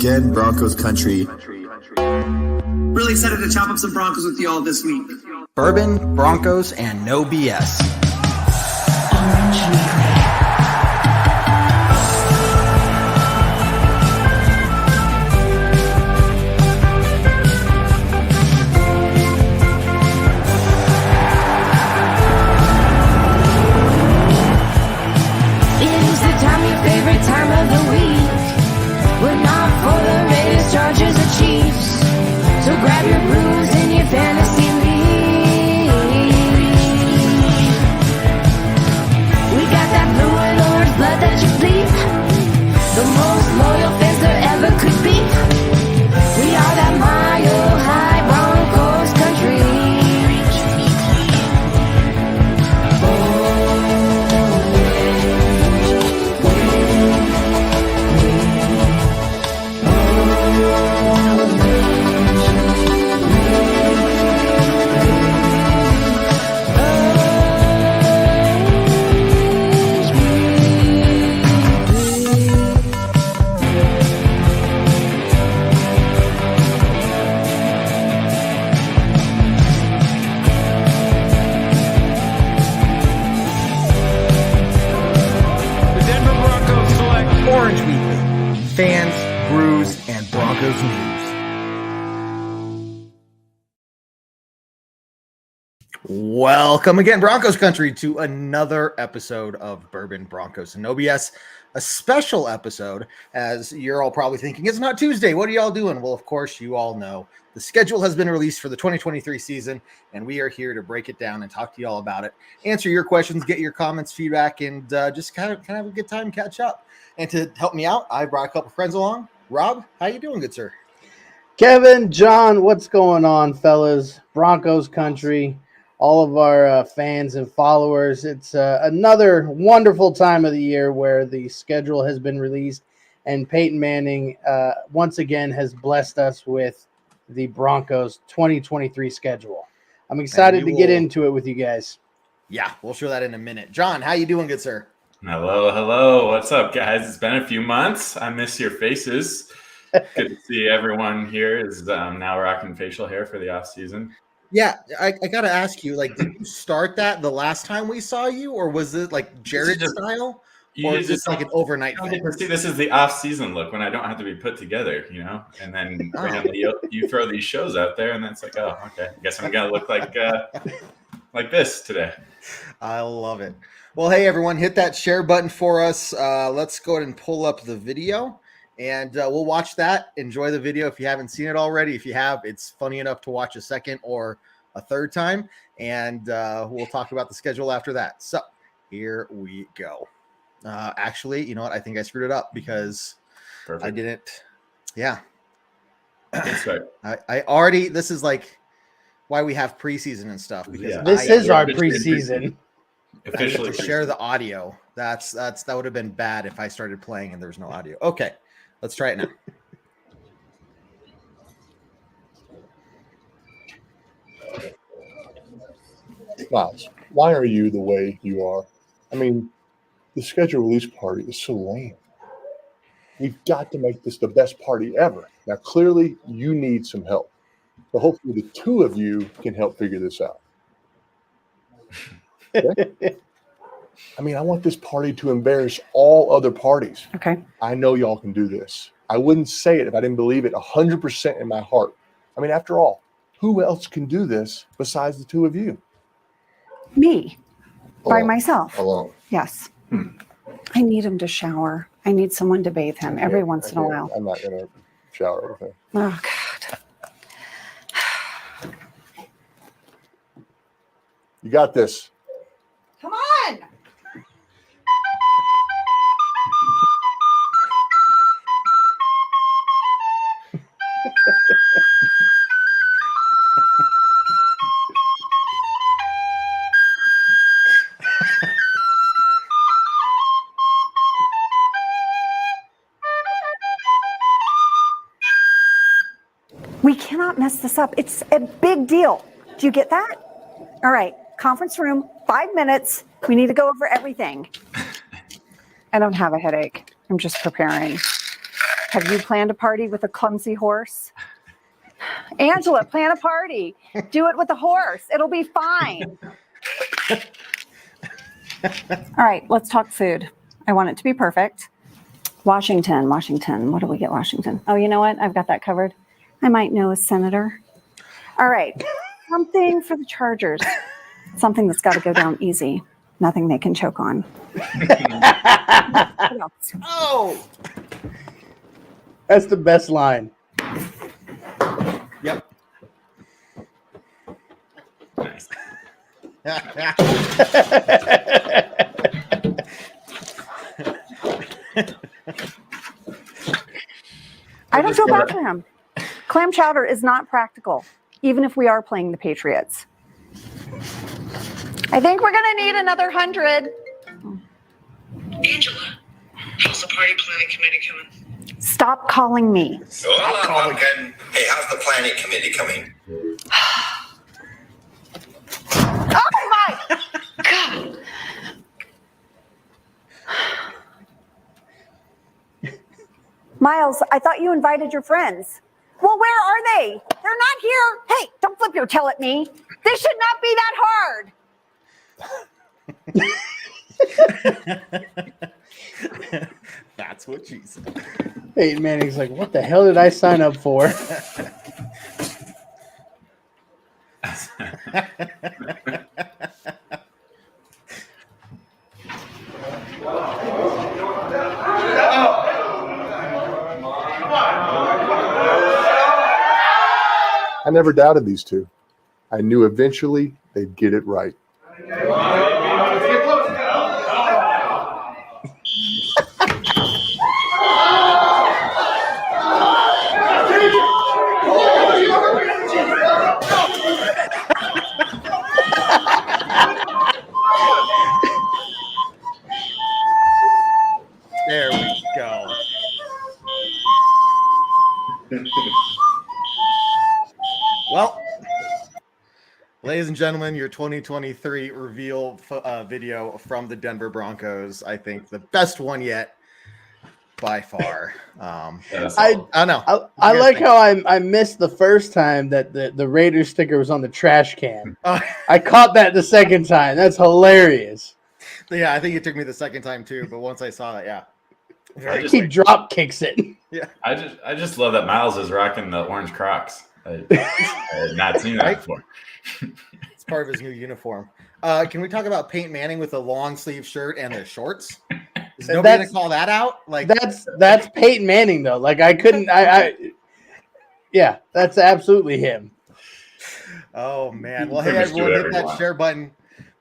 Again, Broncos country. Really excited to chop up some Broncos with you all this week. Bourbon, Broncos, and no BS. Favorite time of the week, but not for the Raiders, Chargers, or Chiefs. So grab your brews in your fantasy league. We got that blue and orange blood that you bleed. The most loyal fans there ever could be. We are that mile high Broncos country. Orange Weekly, fans, brews, and Broncos news. Welcome again, Broncos country, to another episode of Bourbon, Broncos, and no BS. A special episode, as you're all probably thinking, it's not Tuesday. What are y'all doing? Well, of course, you all know the schedule has been released for the 2023 season, and we are here to break it down and talk to y'all about it, answer your questions, get your comments, feedback, and just kind of have a good time, catch up. And to help me out, I brought a couple friends along. Rob, how you doing, good sir? Kevin, John, what's going on, fellas? Broncos country, all of our fans and followers. It's another wonderful time of the year where the schedule has been released, and Peyton Manning once again has blessed us with the Broncos 2023 schedule. I'm excited to get into it with you guys. Yeah, we'll show that in a minute. John, how you doing, good sir? Hello. What's up, guys? It's been a few months. I miss your faces. Good to see everyone here is now rocking facial hair for the off season. Yeah, I got to ask you, like, did you start that the last time we saw you, or was it like Jared style? Or is this like an overnight thing? See, this is the off season look when I don't have to be put together, you know? And then randomly you throw these shows out there and then it's like, oh, okay. I guess I'm going to look like this today. I love it. Well, hey, everyone, hit that share button for us. Let's go ahead and pull up the video, and we'll watch that. Enjoy the video if you haven't seen it already. If you have, it's funny enough to watch a second or a third time, and we'll talk about the schedule after that. So here we go. Actually, you know what? I think I screwed it up because Perfect. I didn't. Yeah. That's right. I already – this is like why we have preseason and stuff. Because this is our preseason. Officially to share the audio. That would have been bad if I started playing and there was no audio. Okay, let's try it now. Guys, why are you the way you are? I mean, the schedule release party is so lame. We've got to make this the best party ever. Now, clearly, you need some help. So hopefully the two of you can help figure this out. Okay? I mean, I want this party to embarrass all other parties. Okay. I know y'all can do this. I wouldn't say it if I didn't believe it 100% in my heart. I mean, after all, who else can do this besides the two of you? Me. By Alone. myself. Alone. Yes. I need him to shower. I need someone to bathe him every once in a while. I'm not going to shower with him. Oh, God. You got this. Come on. We cannot mess this up. It's a big deal. Do you get that? All right. Conference room, 5 minutes. We need to go over everything. I don't have a headache. I'm just preparing. Have you planned a party with a clumsy horse? Angela, plan a party. Do it with a horse. It'll be fine. All right, let's talk food. I want it to be perfect. Washington. What do we get, Washington? Oh, you know what? I've got that covered. I might know a senator. All right, something for the Chargers. Something that's got to go down easy. Nothing they can choke on. What else? Oh, That's the best line. yep. Nice. I don't feel bad for him. Clam chowder is not practical, even if we are playing the Patriots. I think we're going to need another 100. Angela, how's the party planning committee coming? Stop calling me. So hold on, Pumpkin. Hey, how's the planning committee coming? Oh my God. Miles, I thought you invited your friends. Well, where are they? They're not here. Hey, don't flip your tail at me. This should not be that hard. That's what she said. Peyton Manning's like, what the hell did I sign up for? I never doubted these two. I knew eventually they'd get it right. There we go. Well, ladies and gentlemen, your 2023 reveal video from the Denver Broncos. I think the best one yet, by far. I know. I like how I missed the first time that the Raiders sticker was on the trash can. I caught that the second time. That's hilarious. Yeah, I think it took me the second time too, but once I saw it, yeah. He drop kicks it. Yeah. I just love that Miles is rocking the orange Crocs. I had not seen that before. It's part of his new uniform. Can we talk about Peyton Manning with a long sleeve shirt and the shorts? Is nobody going to call that out? Like that's Peyton Manning though. Like I couldn't. Yeah, that's absolutely him. Oh man. Well, hey everyone, hit that share button.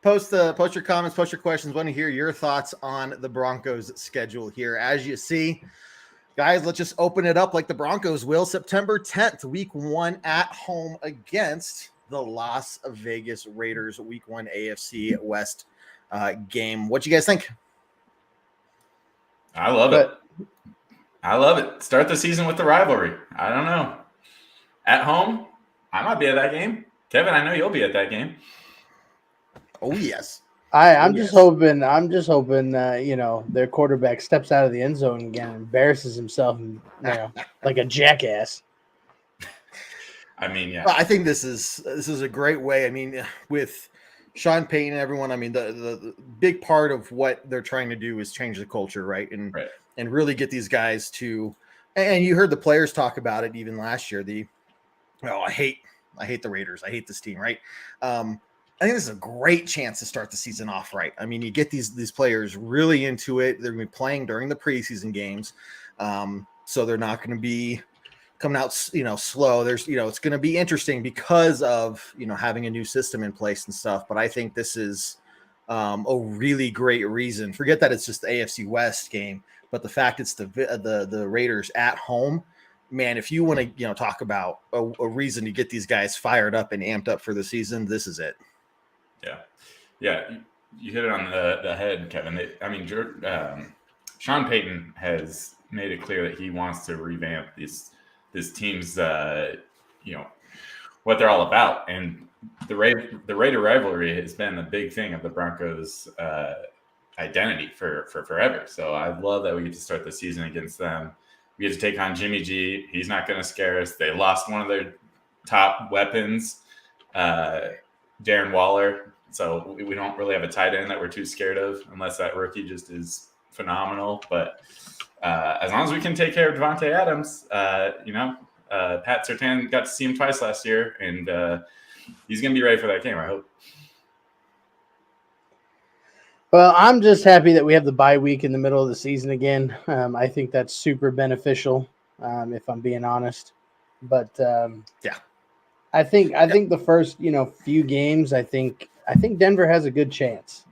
Post your comments, post your questions. Want to hear your thoughts on the Broncos schedule here. As you see, guys, let's just open it up like the Broncos will. September 10th, week 1 at home against the Las Vegas Raiders, week 1 AFC West game. What you guys think? I love it. Start the season with the rivalry. I don't know. At home, I might be at that game. Kevin, I know you'll be at that game. Oh yes. I'm just hoping their quarterback steps out of the end zone again and embarrasses himself and like a jackass. I mean, yeah. Well, I think this is a great way. I mean, with Sean Payton and everyone, I mean, the big part of what they're trying to do is change the culture, right? And really get these guys to, and you heard the players talk about it even last year. I hate the Raiders. I hate this team, right? I think this is a great chance to start the season off right. I mean, you get these players really into it. They're going to be playing during the preseason games, so they're not going to be coming out, slow. There's, it's going to be interesting because of having a new system in place and stuff. But I think this is a really great reason. Forget that it's just the AFC West game, but the fact it's the Raiders at home. Man, if you want to talk about a reason to get these guys fired up and amped up for the season, this is it. Yeah, you hit it on the head, Kevin. Sean Payton has made it clear that he wants to revamp this team's, what they're all about. And the Raider rivalry has been a big thing of the Broncos' identity for forever. So I love that we get to start the season against them. We get to take on Jimmy G. He's not going to scare us. They lost one of their top weapons, Darren Waller. So we don't really have a tight end that we're too scared of, unless that rookie just is phenomenal. But as long as we can take care of Devontae Adams, Pat Surtain got to see him twice last year, and he's going to be ready for that game, I hope. Well, I'm just happy that we have the bye week in the middle of the season again. I think that's super beneficial, if I'm being honest. But I think the first few games, I think Denver has a good chance.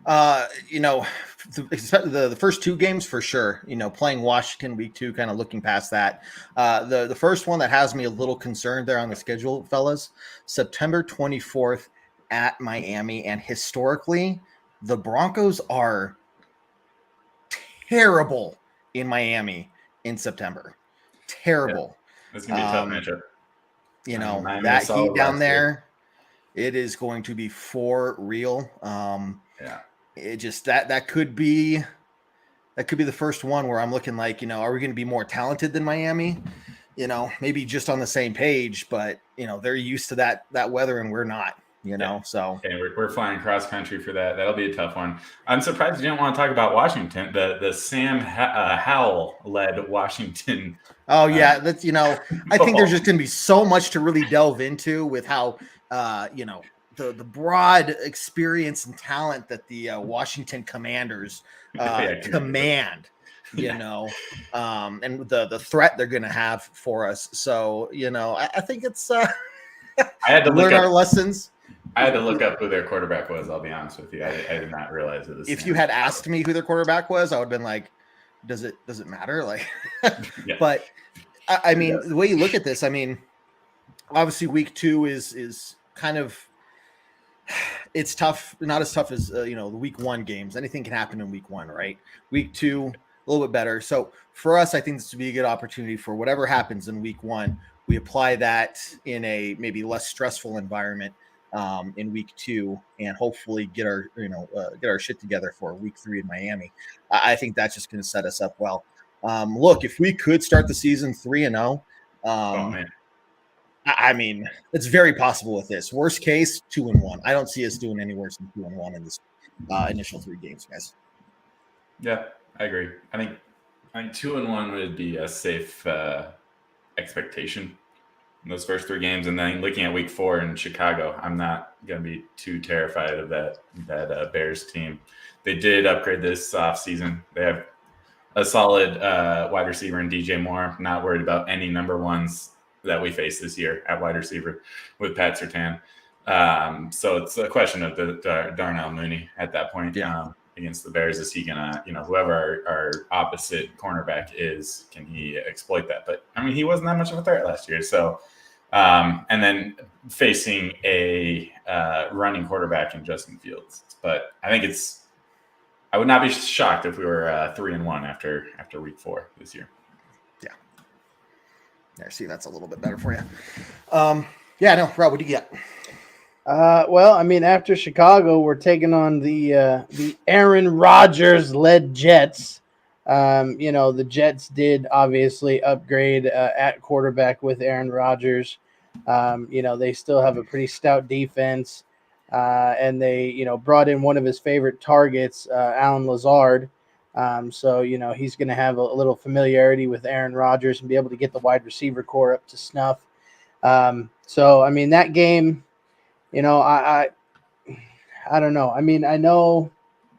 The first two games for sure. Playing Washington week 2, kind of looking past that. The first one that has me a little concerned there on the schedule, fellas, September 24th at Miami, and historically, the Broncos are terrible in Miami in September. Terrible. Yeah. It's gonna be a tough matchup. That heat down there, it is going to be for real. It just that could be the first one where I'm looking like, are we going to be more talented than Miami? Maybe just on the same page, but they're used to that weather and we're not. So okay, we're flying cross country for that. That'll be a tough one. I'm surprised you didn't want to talk about Washington, the Sam Howell led Washington. Oh yeah, that's I think there's just going to be so much to really delve into with how the broad experience and talent that the Washington Commanders command. And the threat they're going to have for us. So I think it's I had to learn our lessons. I had to look up who their quarterback was. I'll be honest with you. I did not realize it was. If you had asked me who their quarterback was, I would have been like, does it matter? Yeah. But I mean, the way you look at this, I mean, obviously week 2 is kind of, it's tough, not as tough as, the week 1 games. Anything can happen in week 1, right? Week 2, a little bit better. So for us, I think this would be a good opportunity for whatever happens in week 1. We apply that in a maybe less stressful environment in week 2, and hopefully get our shit together for week 3 in Miami. I think that's just going to set us up well. Look, if we could start the season 3-0, I mean, it's very possible with this. Worst case, 2-1. I don't see us doing any worse than 2-1 in this initial 3 games, guys. Yeah, I agree. I think 2-1 would be a safe expectation in those first 3 games, and then looking at week 4 in Chicago, I'm not going to be too terrified of that Bears team. They did upgrade this offseason. They have a solid wide receiver in DJ Moore. Not worried about any number ones that we face this year at wide receiver with Pat Surtain. So it's a question of the Darnell Mooney at that point. Against the Bears, is he gonna, whoever our opposite cornerback is, can he exploit that? But I mean, he wasn't that much of a threat last year. So, and then facing a running quarterback in Justin Fields. But I think I would not be shocked if we were 3-1 after week 4 this year. Yeah, see, that's a little bit better for you. Rob, what do you get? Well, I mean, after Chicago, we're taking on the Aaron Rodgers-led Jets. The Jets did obviously upgrade at quarterback with Aaron Rodgers. They still have a pretty stout defense, and they, brought in one of his favorite targets, Alan Lazard. So he's going to have a little familiarity with Aaron Rodgers and be able to get the wide receiver core up to snuff. So, I mean, that game, I don't know. I mean, I know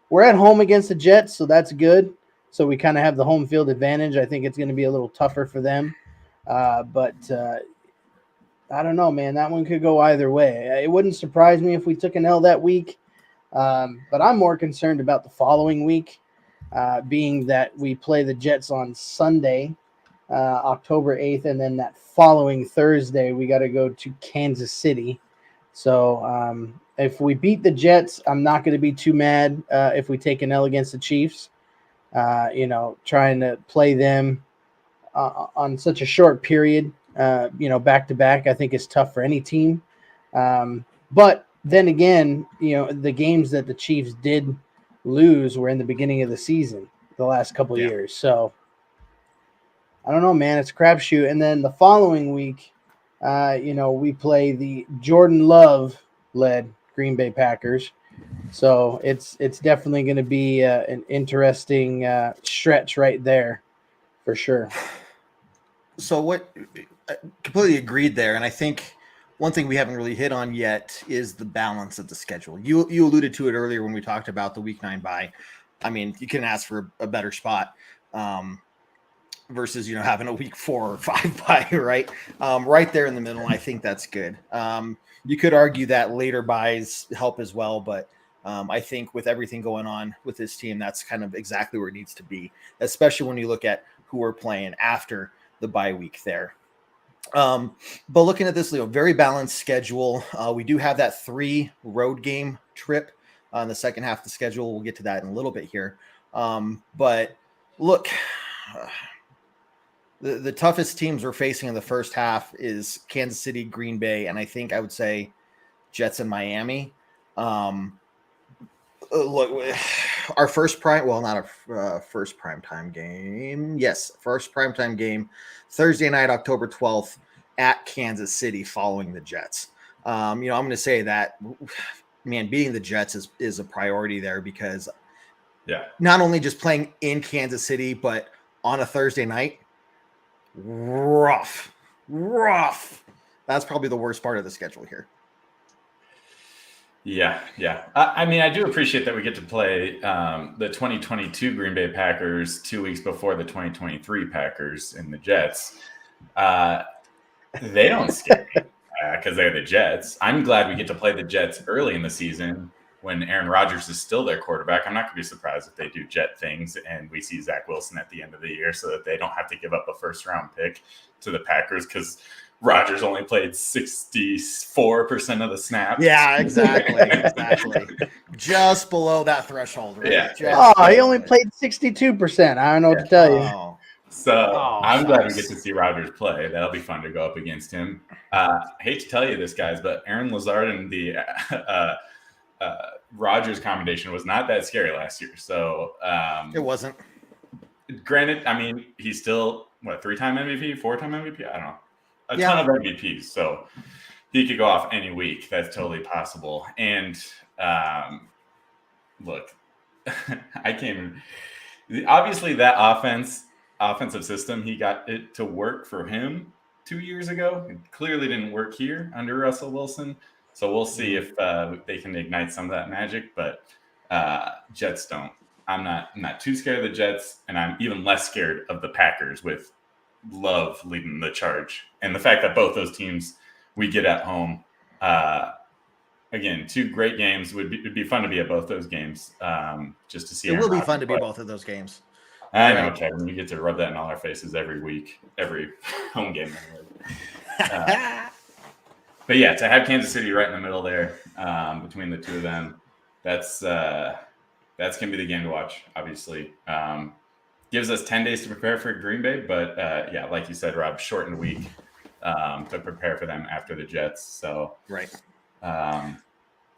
we're at home against the Jets, so that's good. So we kind of have the home field advantage. I think it's going to be a little tougher for them. But I don't know, man. That one could go either way. It wouldn't surprise me if we took an L that week. But I'm more concerned about the following week, being that we play the Jets on Sunday, October 8th, and then that following Thursday, we got to go to Kansas City. So if we beat the Jets, I'm not going to be too mad if we take an L against the Chiefs. Trying to play them on such a short period, back to back, I think is tough for any team. But then again, the games that the Chiefs did lose were in the beginning of the season, the last couple of years. So I don't know, man. It's a crapshoot. And then the following week, we play the Jordan Love led Green Bay Packers. So it's definitely going to be an interesting stretch right there for sure. So I completely agreed there. And I think one thing we haven't really hit on yet is the balance of the schedule. You alluded to it earlier when we talked about the week 9 bye. I mean, you couldn't ask for a better spot versus, having a week 4 or 5 bye, right? Right there in the middle. I think that's good. You could argue that later buys help as well, but I think with everything going on with this team, that's kind of exactly where it needs to be, especially when you look at who we're playing after the bye week there. But looking at this, very balanced schedule. We do have that 3 road game trip on the second half of the schedule. We'll get to that in a little bit here. But look, the toughest teams we're facing in the first half is Kansas City, Green Bay, and I think I would say Jets and Miami. Look, our first first primetime game. Yes, first primetime game, Thursday night, October 12th at Kansas City following the Jets. I'm going to say that, man, beating the Jets is a priority there because not only just playing in Kansas City, but on a Thursday night, rough. That's probably the worst part of the schedule here. Yeah. I do appreciate that we get to play the 2022 Green Bay Packers 2 weeks before the 2023 Packers and the Jets. They don't scare me because they're the Jets. I'm glad we get to play the Jets early in the season when Aaron Rodgers is still their quarterback. I'm not going to be surprised if they do Jet things and we see Zach Wilson at the end of the year so that they don't have to give up a first-round pick to the Packers because Rodgers only played 64% of the snaps. Yeah, exactly. Just below that threshold, right? Yeah. He only played 62%. I don't know what to tell you. I'm glad we get to see Rodgers play. That'll be fun to go up against him. Hate to tell you this, guys, but Aaron Lazard and the Rodgers combination was not that scary last year. So it wasn't. Granted, I mean, he's still, 3-time MVP, 4-time MVP? I don't know. A ton of MVPs, so he could go off any week. That's totally possible. And look, obviously that offensive system, he got it to work for him 2 years ago. It clearly didn't work here under Russell Wilson. So we'll see if they can ignite some of that magic, but Jets don't. I'm not too scared of the Jets, and I'm even less scared of the Packers with Love leading the charge. And the fact that both those teams we get at home, again, 2 great games. It'd be fun to be at both those games, just to see. It will be fun to be at both of those games. I know, Kevin. You get to rub that in all our faces every week, every home game. But yeah, to have Kansas City right in the middle there, between the two of them, that's gonna be the game to watch. Obviously, gives us 10 days to prepare for Green Bay, but like you said, Rob, shortened week to prepare for them after the Jets. So right,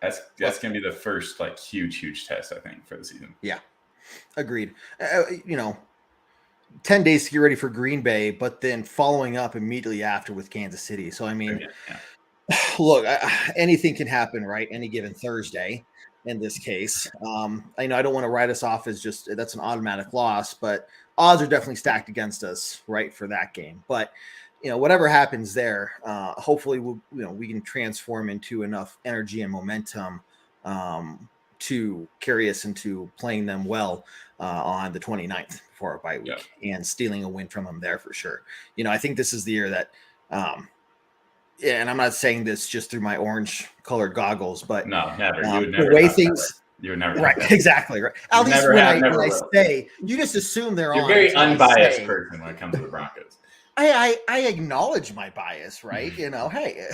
that's gonna be the first huge test, I think, for the season. Yeah, agreed. 10 days to get ready for Green Bay, but then following up immediately after with Kansas City. So I mean, look, anything can happen, right? Any given Thursday. In this case, I don't want to write us off as just that's an automatic loss, but odds are definitely stacked against us, right, for that game. But whatever happens there, hopefully we can transform into enough energy and momentum to carry us into playing them well on the 29th for our bye week and stealing a win from them there for sure. I think this is the year that. And I'm not saying this just through my orange-colored goggles, but no, never. You would never. The way things, you would never. Right, exactly. Right. At least when I say, you just assume they're You're on. You're a very unbiased person when it comes to the Broncos. I acknowledge my bias, right? Hey.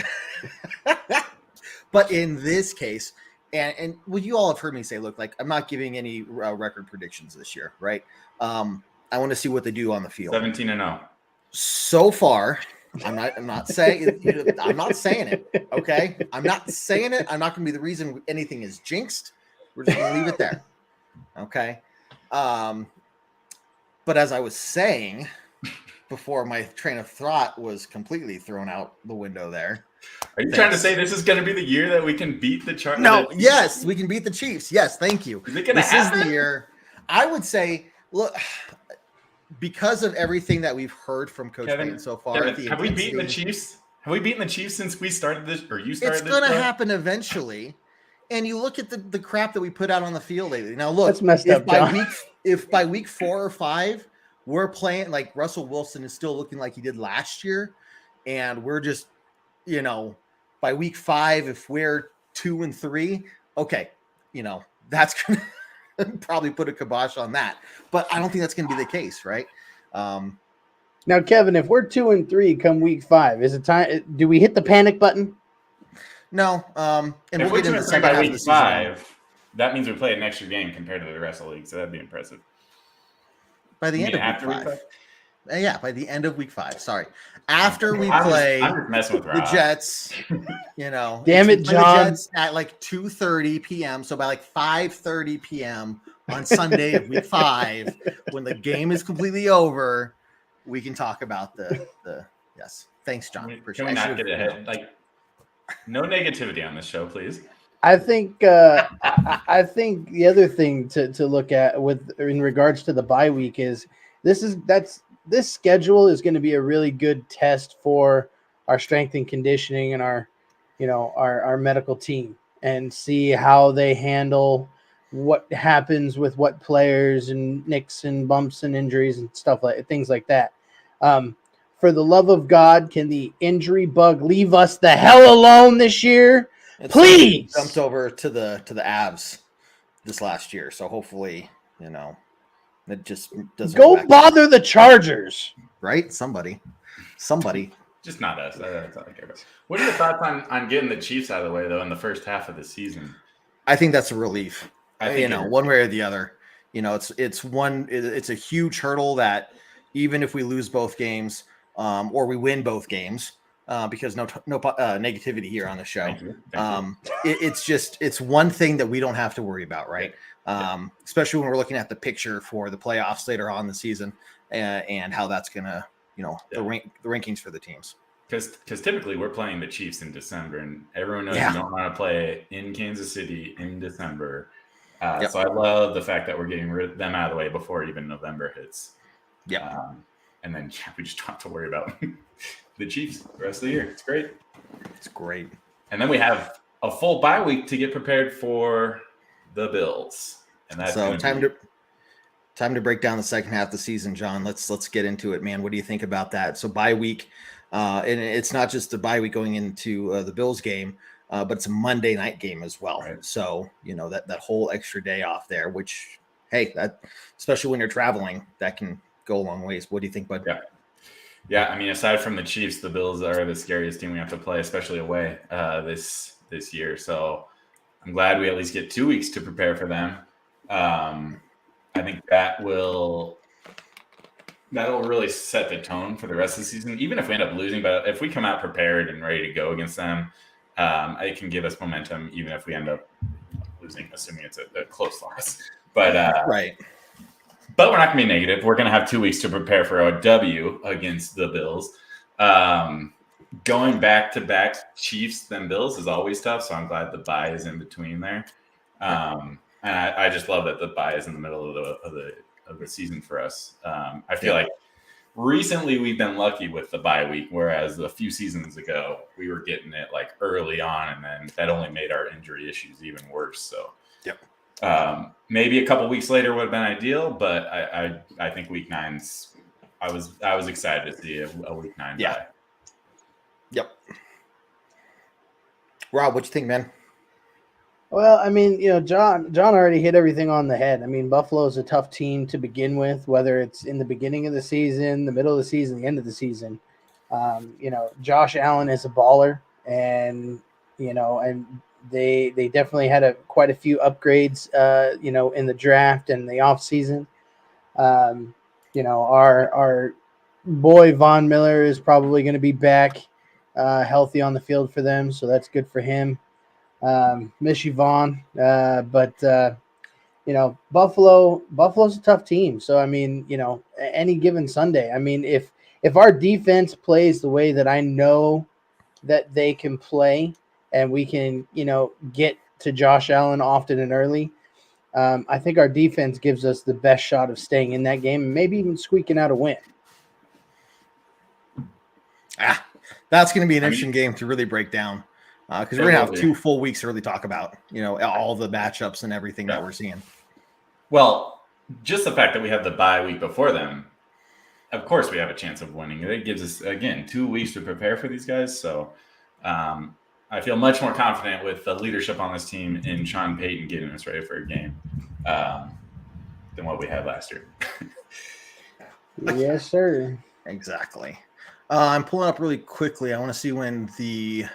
But in this case, and you all have heard me say, look, I'm not giving any record predictions this year, right? I want to see what they do on the field. 17-0. So far. I'm not saying I'm not saying it. Okay. I'm not saying it. I'm not going to be the reason anything is jinxed. We're just going to leave it there. Okay. But as I was saying, before my train of thought was completely thrown out the window there. Are you trying to say this is going to be the year that we can beat the Chargers? No, yes, we can beat the Chiefs. Yes, thank you. Is it going to happen? Is the year. I would say, look, because of everything that we've heard from Coach Payton so far. Kevin, have we beaten the Chiefs? Have we beaten the Chiefs since we started this, or you started this? It's going to happen eventually. And you look at the crap that we put out on the field lately. Now, look, that's messed up, John. If by week 4 or 5 we're playing like Russell Wilson is still looking like he did last year, and we're just, by week 5, if we're 2-3, okay, that's going to probably put a kibosh on that. But I don't think that's going to be the case, right? Now, Kevin, if we're 2-3 come week 5, is it time? Do we hit the panic button? No. And if we'll get into the second half of the season. 5, that means we play an extra game compared to the rest of the league, so that'd be impressive. By the end of week 5. Yeah, by the end of week 5. Sorry. After we play the Jets, Damn it, John. The Jets at like 2:30 p.m. So by like 5:30 p.m. on Sunday of week 5, when the game is completely over, we can talk about the yes. Thanks, John. Can we not get ahead? Like, no negativity on this show, please. I think I think the other thing to look at in regards to the bye week is this schedule is going to be a really good test for our strength and conditioning and our medical team, and see how they handle what happens with what players and nicks and bumps and injuries and things like that. For the love of God, can the injury bug leave us the hell alone this year? Please. Jumped over to the Avs this last year, so hopefully, it just doesn't go bother the Chargers. Right? Somebody. Just not us. That's all I care about. What are your thoughts on getting the Chiefs out of the way, though, in the first half of the season? I think that's a relief. I think one way or the other. It's a huge hurdle that even if we lose both games, or we win both games, because no negativity here on the show. Thank you. It's one thing that we don't have to worry about, right? Especially when we're looking at the picture for the playoffs later on in the season, and how that's gonna, the rankings for the teams. Because typically we're playing the Chiefs in December, and everyone knows you don't want to play in Kansas City in December. So I love the fact that we're getting them out of the way before even November hits. Yeah. And then we just don't have to worry about the Chiefs the rest of the year. It's great. It's great. And then we have a full bye week to get prepared for the Bills. And that's so time to break down the second half of the season, John. Let's get into it, man. What do you think about that? So bye week, and it's not just the bye week going into the Bills game, but it's a Monday night game as well. Right. So that whole extra day off there, which that especially when you're traveling, that can go a long ways. What do you think, bud? Yeah. I mean, aside from the Chiefs, the Bills are the scariest team we have to play, especially away this year. So I'm glad we at least get 2 weeks to prepare for them. I think that'll really set the tone for the rest of the season, even if we end up losing. But if we come out prepared and ready to go against them, it can give us momentum, even if we end up losing, assuming it's a close loss. But right. But we're not going to be negative. We're going to have 2 weeks to prepare for a W against the Bills. Going back-to-back Chiefs then Bills is always tough, so I'm glad the bye is in between there. And I just love that the bye is in the middle of the season for us. I feel like recently we've been lucky with the bye week, whereas a few seasons ago we were getting it like early on, and then that only made our injury issues even worse. So maybe a couple weeks later would have been ideal, but I think week 9's. I was excited to see a week 9 bye. Yep. Rob, what you think, man? Well, I mean, John already hit everything on the head. I mean, Buffalo's a tough team to begin with, whether it's in the beginning of the season, the middle of the season, the end of the season. Josh Allen is a baller, and they definitely had quite a few upgrades, in the draft and the offseason. Our boy Von Miller is probably going to be back healthy on the field for them, so that's good for him. Miss you, Vaughn. But Buffalo's a tough team. So, I mean, any given Sunday, I mean, if if our defense plays the way that I know that they can play, and we can, get to Josh Allen often and early, I think our defense gives us the best shot of staying in that game and maybe even squeaking out a win. That's going to be an interesting game to really break down because we're going to have 2 full weeks to really talk about, all the matchups and everything that we're seeing. Well, just the fact that we have the bye week before them, of course we have a chance of winning. It gives us, again, 2 weeks to prepare for these guys. So I feel much more confident with the leadership on this team in Sean Payton getting us ready for a game than what we had last year. Yes, sir. Exactly. I'm pulling up really quickly. I want to see when the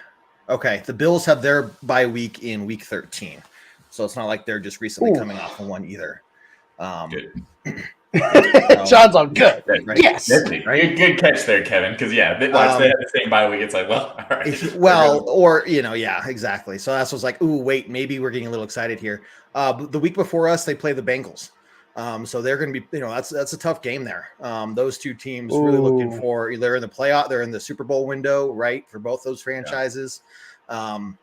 Bills have their bye week in week 13. So it's not like they're just recently coming off of one either. Good. John's on good. Right? Yes. Right? Good catch there, Kevin. Because, they have the same bye week. It's like, well, all right. Exactly. So that's what's like, ooh, wait, maybe we're getting a little excited here. The week before us, they play the Bengals. So they're going to be, that's a tough game there. Those two teams really looking for, they're in the playoff, they're in the Super Bowl window, right, for both those franchises. So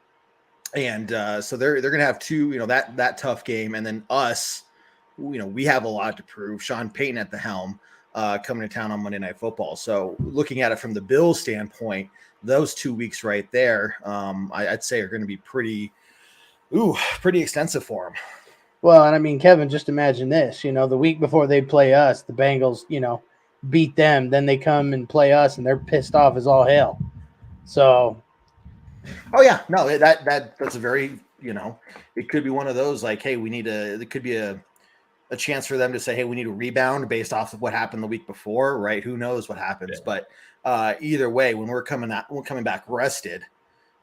they're going to have two, that tough game. And then us, we have a lot to prove. Sean Payton at the helm coming to town on Monday Night Football. So looking at it from the Bills standpoint, those 2 weeks right there, I'd say are going to be pretty extensive for them. Well, and I mean, Kevin, just imagine this, the week before they play us, the Bengals, beat them. Then they come and play us and they're pissed off as all hell. So. Oh yeah, no, that's a very, it could be one of those like, hey, it could be a chance for them to say, hey, we need a rebound based off of what happened the week before, right? Who knows what happens, but either way, when we're coming back rested,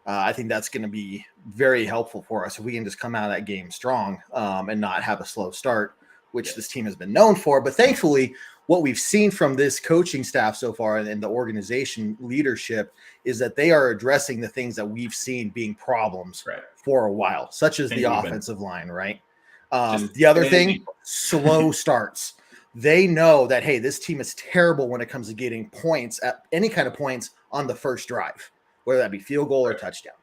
I think that's going to be very helpful for us if we can just come out of that game strong and not have a slow start, which this team has been known for. But thankfully, what we've seen from this coaching staff so far and the organization leadership is that they are addressing the things that we've seen being problems for a while, such as the offensive line, right? The other thing, slow starts. They know that, hey, this team is terrible when it comes to getting points at any kind of points on the first drive, whether that be field goal or touchdown,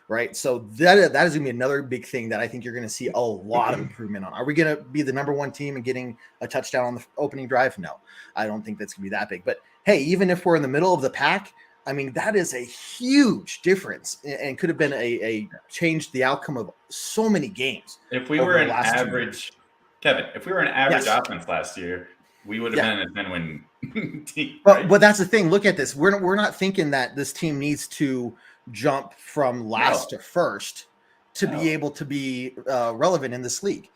right? So that is going to be another big thing that I think you're going to see a lot of improvement on. Are we going to be the number one team and getting a touchdown on the opening drive? No, I don't think that's going to be that big. But, hey, even if we're in the middle of the pack, I mean, that is a huge difference and could have been a changed the outcome of so many games. If we were an average – Kevin, if we were an average offense last year, we would have been a 10-win team. Right? But that's the thing. Look at this. We're not thinking that this team needs to jump from last to first to be able to be relevant in this league.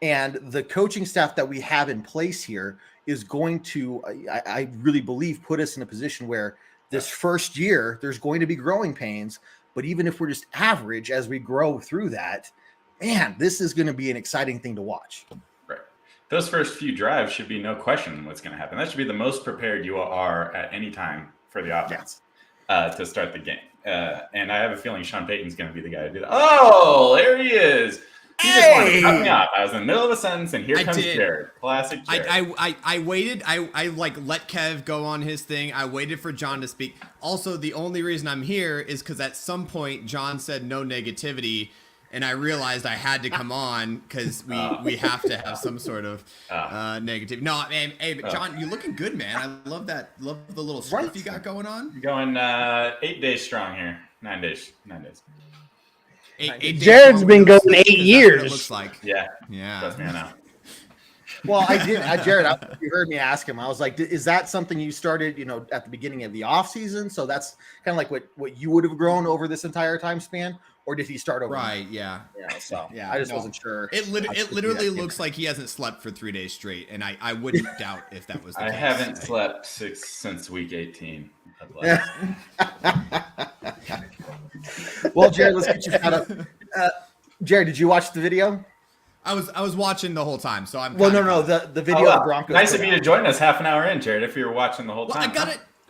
And the coaching staff that we have in place here is going to, I really believe, put us in a position where this first year there's going to be growing pains. But even if we're just average as we grow through that, man, this is going to be an exciting thing to watch. Right. Those first few drives should be no question what's going to happen. That should be the most prepared you are at any time for the offense to start the game. And I have a feeling Sean Payton's going to be the guy to do that. Oh, there he is. He just wanted to cut me off. I was in the middle of a sentence, and here comes Jared. Classic Jared. I waited. I let Kev go on his thing. I waited for John to speak. Also, the only reason I'm here is because at some point John said no negativity, and I realized I had to come on because we have to have some sort of negative. No, man, hey, John, you're looking good, man. I love that. Love the little stuff you got going on. You're going 8 days strong here. 9 days. 9 days. 8 days Jared's strong, been going that's 8 years. What it looks like. Yeah. Trust me, I know. Well, I did, Jared. You heard me ask him. I was like, "Is that something you started, at the beginning of the off season? So that's kind of like what you would have grown over this entire time span, or did he start over? Right. Yeah. So I just wasn't sure. It literally looks like he hasn't slept for 3 days straight, and I wouldn't doubt if that was the case. I haven't slept since week 18. Well, Jared, let's get you caught up. Jared, did you watch the video? I was watching the whole time, so I'm. Well, no, the video of the Broncos. Nice of you to join us half an hour in, Jared. If you were watching the whole time.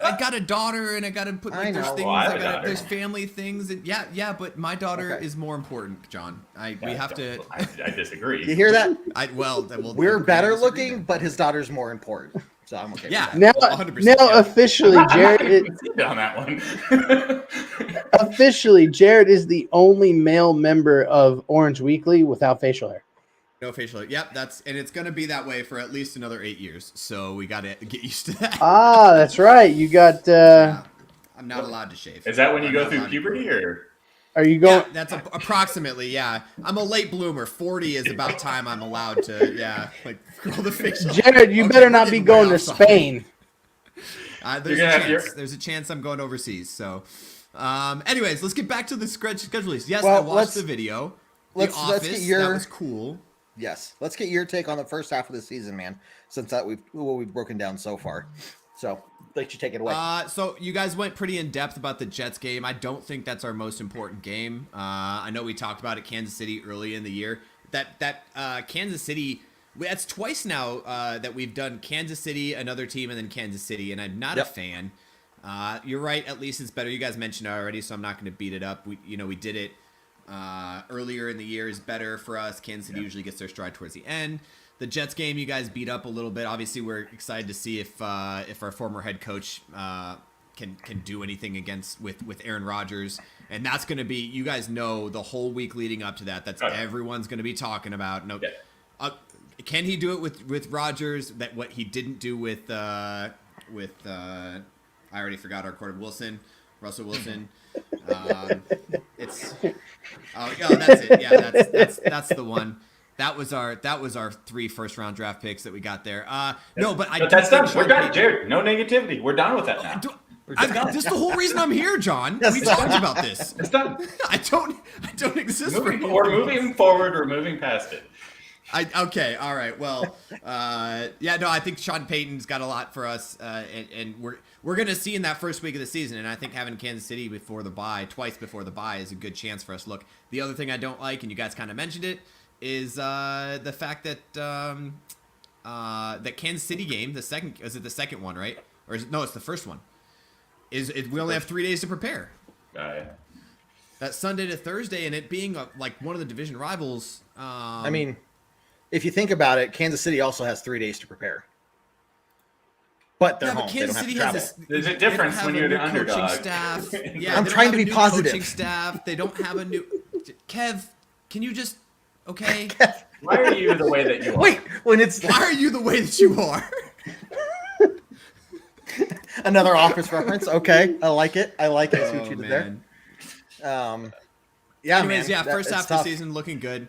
I got a daughter, and I got to put I like there's know. things. Well, I have a daughter. There's family things, and yeah. But my daughter Okay. is more important, John. We have to. I disagree. You hear that? We're We're better looking, but his daughter's more important. So I'm okay. Yeah. With that. Now, 100%, now yeah. officially, Jared. on that one. Officially, Jared is the only male member of Orange Weekly without facial hair. No facial hair. Yep, and it's gonna be that way for at least another 8 years. So we got to get used to that. Ah, that's right. You got. Yeah. I'm not allowed to shave. Is that when you I'm go not through allowed to puberty, grow. or? Are you going? Yeah, that's approximately. Yeah, I'm a late bloomer. 40 is about time I'm allowed to. Yeah, like grow the facial. Jared, you Okay, better we're not be getting going way to off topic. Spain. There's You're a gonna have chance. your- There's a chance I'm going overseas. So, anyways, let's get back to the schedule list. Yes, Well, I watched let's- the video. let's the Office, get your- that was cool. Yes. Let's get your take on the first half of the season, man. Since that we've broken down so far. So let you take it away. So you guys went pretty in depth about the Jets game. I don't think that's our most important game. I know we talked about it, Kansas City, early in the year. That Kansas City, that's twice now that we've done Kansas City, another team, and then Kansas City, and I'm not a fan. You're right. At least it's better. You guys mentioned it already, so I'm not going to beat it up. We did it earlier in the year is better for us. Kansas City usually gets their stride towards the end. The Jets game, you guys beat up a little bit. Obviously, we're excited to see if our former head coach can do anything with Aaron Rodgers, and that's going to be, you guys know, the whole week leading up to that. That's everyone's going to be talking about. No, can he do it with Rodgers? That what he didn't do with I already forgot our quarterback, Russell Wilson. That's it. Yeah, that's the one. That was our 3 first-round draft picks that we got there. But That's done. We're done, Jared. No negativity. We're done with that now. This is the whole reason I'm here, John. We talked about this. It's done. I don't exist for you. We're moving forward. We're moving past it. Okay, all right. Well, I think Sean Payton's got a lot for us, and we're gonna see in that first week of the season. And I think having Kansas City twice before the bye, is a good chance for us. Look, the other thing I don't like, and you guys kind of mentioned it, is the fact that that Kansas City game, the second one, right? Or it's the first one. We only have 3 days to prepare. Yeah. That Sunday to Thursday, and it being like one of the division rivals. I mean, if you think about it, Kansas City also has 3 days to prepare. But they're home. Kansas they don't City have to has travel. There's a difference when you're the underdog. Coaching staff. Yeah, I'm they don't trying have to a be new positive. Coaching staff. They don't have a new. Kev, can you just okay? Why are you the way that you are? Wait, when it's Why are you the way that you are? another Office reference. Okay, I like it. I see what you did there. Anyways, man. first half it's of the tough. season looking good.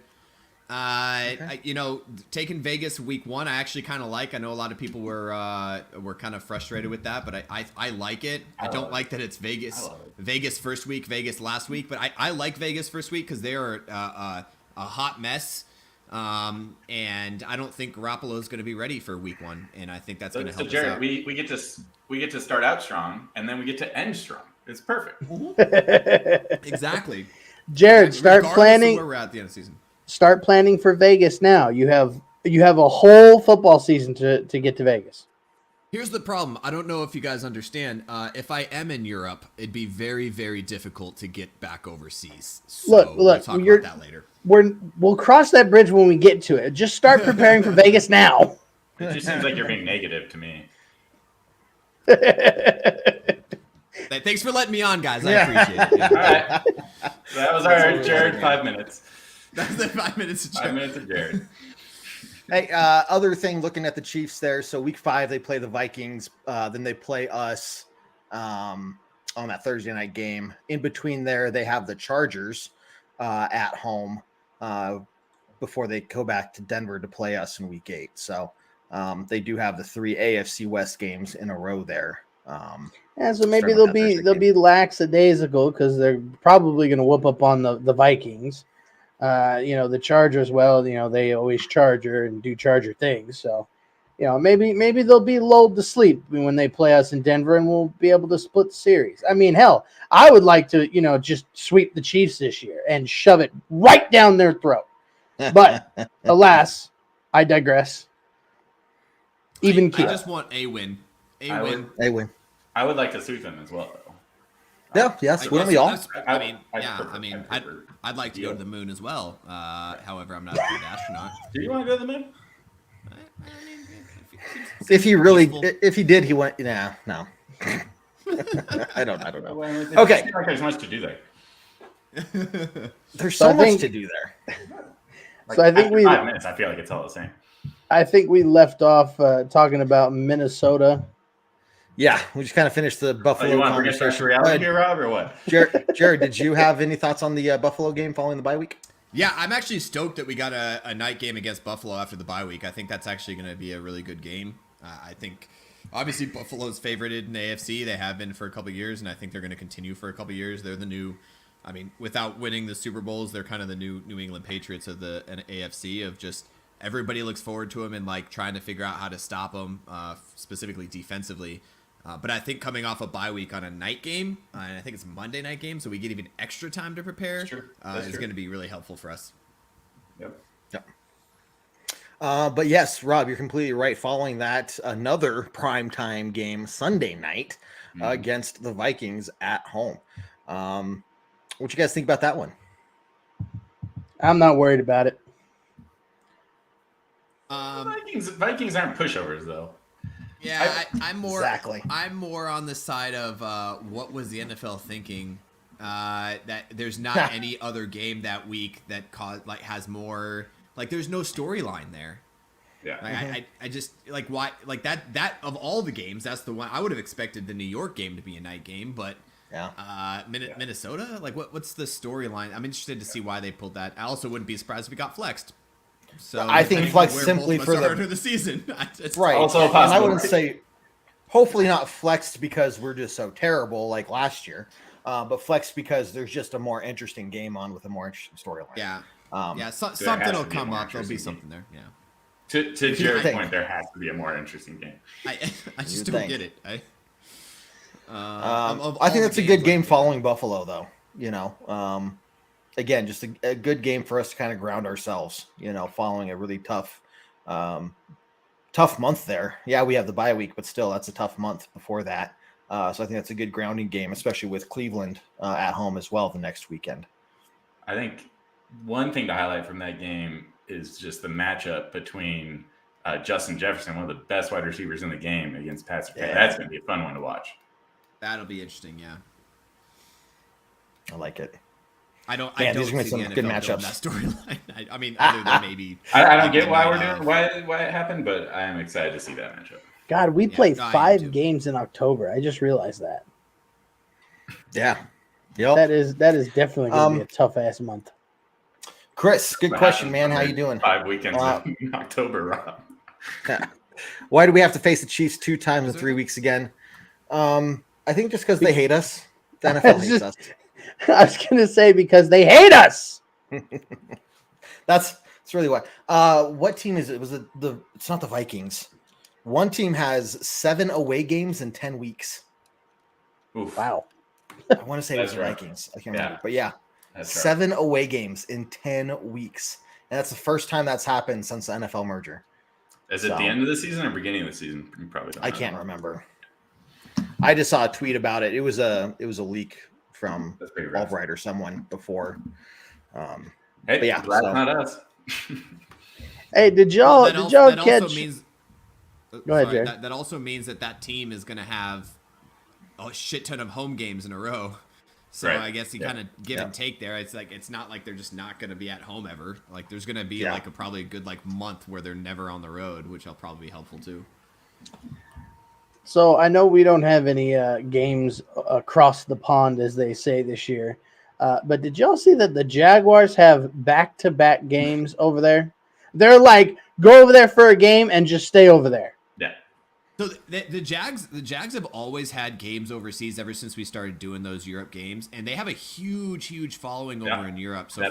Taking Vegas week 1, I actually kind of like. I know a lot of people were kind of frustrated with that, but I like it. I don't like that it's Vegas. Vegas first week, Vegas last week, but I like Vegas first week because they are a hot mess. And I don't think Garoppolo is going to be ready for week 1, and I think that's going to help Jared, us out. we get to start out strong, and then we get to end strong. It's perfect. Exactly. Jared, start Regardless of planning. where we're at the end of the season. Start planning for Vegas now. You have a whole football season to get to Vegas. Here's the problem. I don't know if you guys understand. If I am in Europe, it'd be very, very difficult to get back overseas. So Look, we'll talk about that later. We'll cross that bridge when we get to it. Just start preparing for Vegas now. It just seems like you're being negative to me. Thanks for letting me on, guys. I appreciate it. Yeah. All right. That was our Jared 5 minutes. That's the 5 minutes of 5 minutes of Jared. Hey, other thing, looking at the Chiefs there. So week 5, they play the Vikings. Then they play us on that Thursday night game. In between there, they have the Chargers at home before they go back to Denver to play us in week 8. So they do have the 3 AFC West games in a row there. Yeah, so maybe they'll be lackadaisical because they're probably going to whoop up on the Vikings. The Chargers, they always Charger and do Charger things. So, maybe they'll be lulled to sleep when they play us in Denver, and we'll be able to split the series. I mean, hell, I would like to, just sweep the Chiefs this year and shove it right down their throat. But alas, I digress. Even I keel. just want a win. A win. I would like to sweep them as well, though. Yeah, yes, wouldn't we all? I'd like to go to the moon as well. However, I'm not a good astronaut. Do you want to go to the moon? If he did, he went. Nah, no. I don't know. Okay, Like there's much to do there. There's so much to do there. So I think 5 minutes. I feel like it's all the same. I think we left off talking about Minnesota. Yeah, we just kind of finished the Buffalo You want to bring us conversation. to reality here, Rob, or what? Jared, did you have any thoughts on the Buffalo game following the bye week? Yeah, I'm actually stoked that we got a night game against Buffalo after the bye week. I think that's actually going to be a really good game. I think, obviously, Buffalo's favorited in the AFC. They have been for a couple of years, and I think they're going to continue for a couple of years. They're the new, without winning the Super Bowls, they're kind of the new New England Patriots of the AFC, of just everybody looks forward to them and like trying to figure out how to stop them, specifically defensively. But I think coming off a bye week on a night game, and I think it's a Monday night game, so we get even extra time to prepare, is going to be really helpful for us. Yep. But yes, Rob, you're completely right. Following that, another primetime game Sunday night against the Vikings at home. What you guys think about that one? I'm not worried about it. Vikings aren't pushovers, though. Yeah, I'm more exactly. I'm more on the side of what was the NFL thinking? That there's not any other game that week that has more there's no storyline there. Yeah. I just why that of all the games, that's the one I would have expected the New York game to be a night game, but Minnesota, what's the storyline? I'm interested to see why they pulled that. I also wouldn't be surprised if it got flexed. So I think flex simply for the season. Right. Also and I wouldn't say hopefully not flexed because we're just so terrible like last year, but flexed because there's just a more interesting game on with a more interesting storyline. Yeah. Something will come up. There'll be something there. Yeah. To Jared's point, there has to be a more interesting game. I just don't get it. I think that's a good game following Buffalo, though. Again, just a good game for us to kind of ground ourselves, following a really tough month there. Yeah, we have the bye week, but still, that's a tough month before that. So I think that's a good grounding game, especially with Cleveland at home as well the next weekend. I think one thing to highlight from that game is just the matchup between Justin Jefferson, one of the best wide receivers in the game, against Pat Surtain. That's going to be a fun one to watch. That'll be interesting, yeah. I like it. I don't these are see some the good NFL matchups. that storyline. Other than maybe. I don't get why we're doing why it happened, but I am excited to see that matchup. God, we play 5 games in October. I just realized that. Yeah. Yep. That is definitely going to be a tough ass month. Chris, good question, man. How you doing? 5 weekends in October, Rob. Why do we have to face the Chiefs 2 times in 3 weeks again? I think just because they hate us. The NFL hates us. I was going to say because they hate us. That's really why. What team is it? It's not the Vikings. One team has 7 away games in 10 weeks. Oof. Wow. I want to say it was the Vikings. I can't remember. But yeah, that's 7 away games in 10 weeks. And that's the first time that's happened since the NFL merger. Is it the end of the season or beginning of the season? You probably don't know. I can't remember. I just saw a tweet about it. It was a leak from Albright or someone before. Hey, but yeah, that's not us. Hey, did y'all catch? Go ahead, Jared. That also means that team is going to have a shit ton of home games in a row. So I guess you kind of give and take there. It's not like they're just not going to be at home ever. There's going to be probably a good month where they're never on the road, which will probably be helpful too. So I know we don't have any games across the pond, as they say this year. But did y'all see that the Jaguars have back-to-back games over there? They're go over there for a game and just stay over there. Yeah. So the Jags have always had games overseas ever since we started doing those Europe games, and they have a huge following over in Europe. So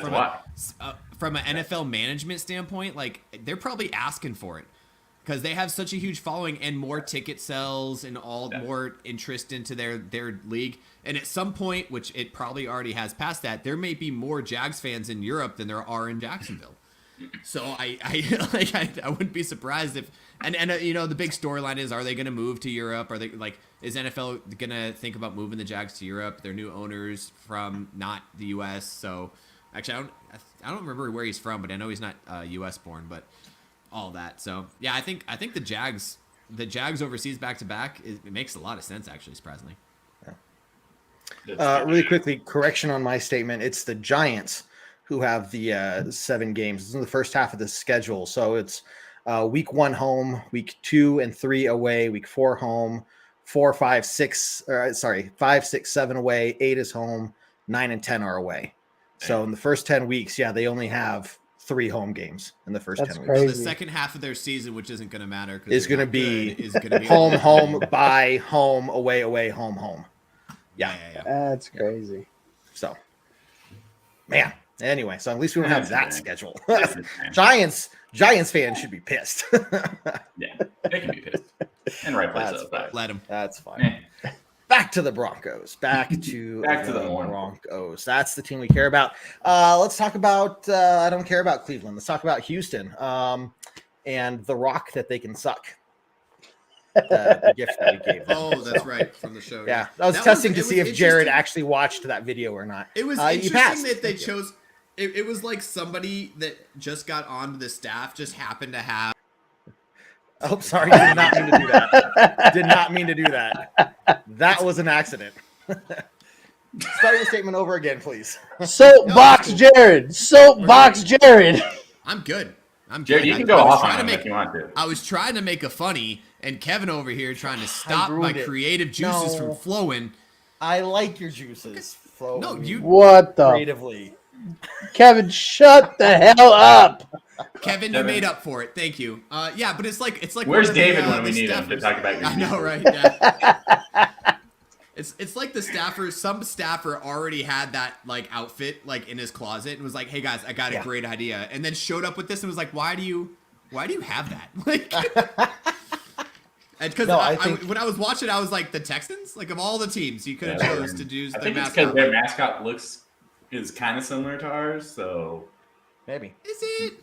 from an NFL management standpoint, they're probably asking for it. Because they have such a huge following and more ticket sales and more interest into their league. And at some point, which it probably already has past that, there may be more Jags fans in Europe than there are in Jacksonville. So I wouldn't be surprised if and the big storyline is, are they going to move to Europe? Are they is NFL going to think about moving the Jags to Europe? They're new owners from not the U.S. So actually I don't remember where he's from, but I know he's not U.S. born. But all that. So yeah, I think the Jags overseas back to back, it makes a lot of sense actually, surprisingly. Really quickly, correction on my statement. It's the Giants who have the 7 games. It's in the first half of the schedule. So it's week 1 home, week 2 and 3 away, week 4 home, 5, 6, 7 away, 8 is home, 9 and 10 are away. So in the first 10 weeks, they only have 3 home games in the first 10 weeks. Crazy. The second half of their season, which isn't going to matter, is going to be home, bye, home, away, home. Yeah. That's crazy. So, man. Anyway, so at least we don't have that schedule. Giants fans should be pissed. Yeah, they can be pissed. And rightfully so. Let them. That's fine. Back to the Broncos. Back to the Broncos. That's the team we care about. Let's talk about. I don't care about Cleveland. Let's talk about Houston. And the rock that they can suck. The gift that we gave them. Oh, that's right, from the show. Yeah, I was testing to see if Jared actually watched that video or not. It was interesting that they chose. It was like somebody that just got onto the staff just happened to have. Oh, sorry. Did not mean to do that. Did not mean to do that. That was an accident. Start your statement over again, please. Soapbox Jared. I'm good. Jared, you can go off on him if you want to. I was trying to make a funny, and Kevin over here trying to stop my creative juices from flowing. I like your juices flowing. No, you. What the? Creatively. Kevin, shut the hell up. Kevin, you made up for it. Thank you. Yeah, but it's like. Where's David when we need him to talk about your I know, right? Yeah. It's like the staffer. Some staffer already had that outfit in his closet and was like, "Hey guys, I got a great idea," and then showed up with this and was like, "Why do you have that?" Because when I was watching, I was like, the Texans, of all the teams you could have chose to do. I think it's because their mascot is kind of similar to ours, so maybe. Is it?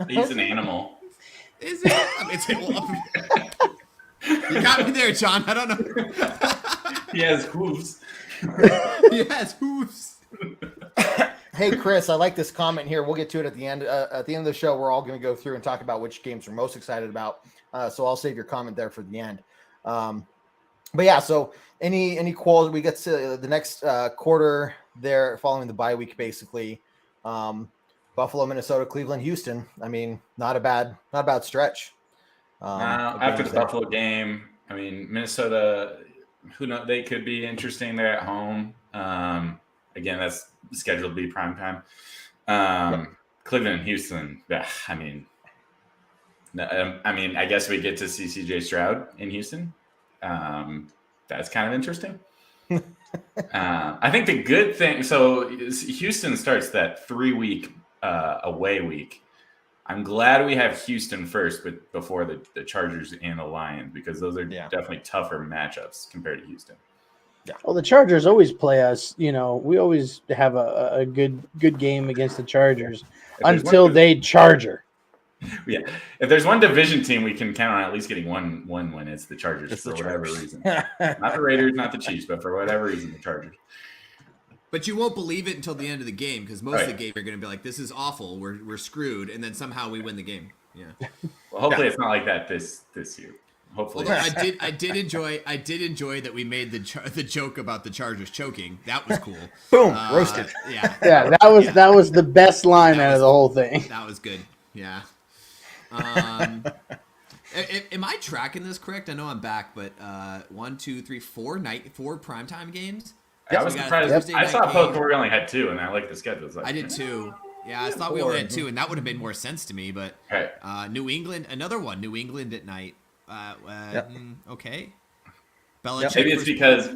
He's an animal. Is it? You got me there, John. I don't know. He has hooves. He has hooves. Hey, Chris, I like this comment here. We'll get to it at the end. At the end of the show, we're all going to go through and talk about which games we're most excited about. So I'll save your comment there for the end. But yeah, so any quals, we get to the next quarter there following the bye week, basically. Buffalo, Minnesota, Cleveland, Houston. I mean, not a bad stretch. After the Buffalo game, I mean, Minnesota, who knows? They could be interesting. They're at home. Again, that's scheduled to be prime time. Cleveland and Houston. I mean, I guess we get to see CJ Stroud in Houston. That's kind of interesting. I think the good thing. So Houston starts that 3-week away week. I'm glad we have Houston first, but before the Chargers and the Lions, because those are definitely tougher matchups compared to Houston. Yeah. Well, the Chargers always play us. We always have a good game against the Chargers until they charger. Yeah, if there's one division team we can count on at least getting one win, it's the Chargers for whatever reason. Not the Raiders, not the Chiefs, but for whatever reason, the Chargers. But you won't believe it until the end of the game, because most of the game you're going to be like, "This is awful. We're screwed," and then somehow we win the game. Yeah. Well, hopefully it's not like that this year. Hopefully. Well, I did enjoy that we made the joke about the Chargers choking. That was cool. Boom, roasted. Yeah. Yeah, that was the best line out of the whole thing. That was good. Yeah. Am I tracking this correct? I know I'm back, but 1, 2, 3, 4 primetime games. I was surprised. I saw both where we only had 2, and I like the schedule. I did too. Yeah, I thought we only had 2, and that would have made more sense to me. But New England, another one. New England at night. Okay. Belichick.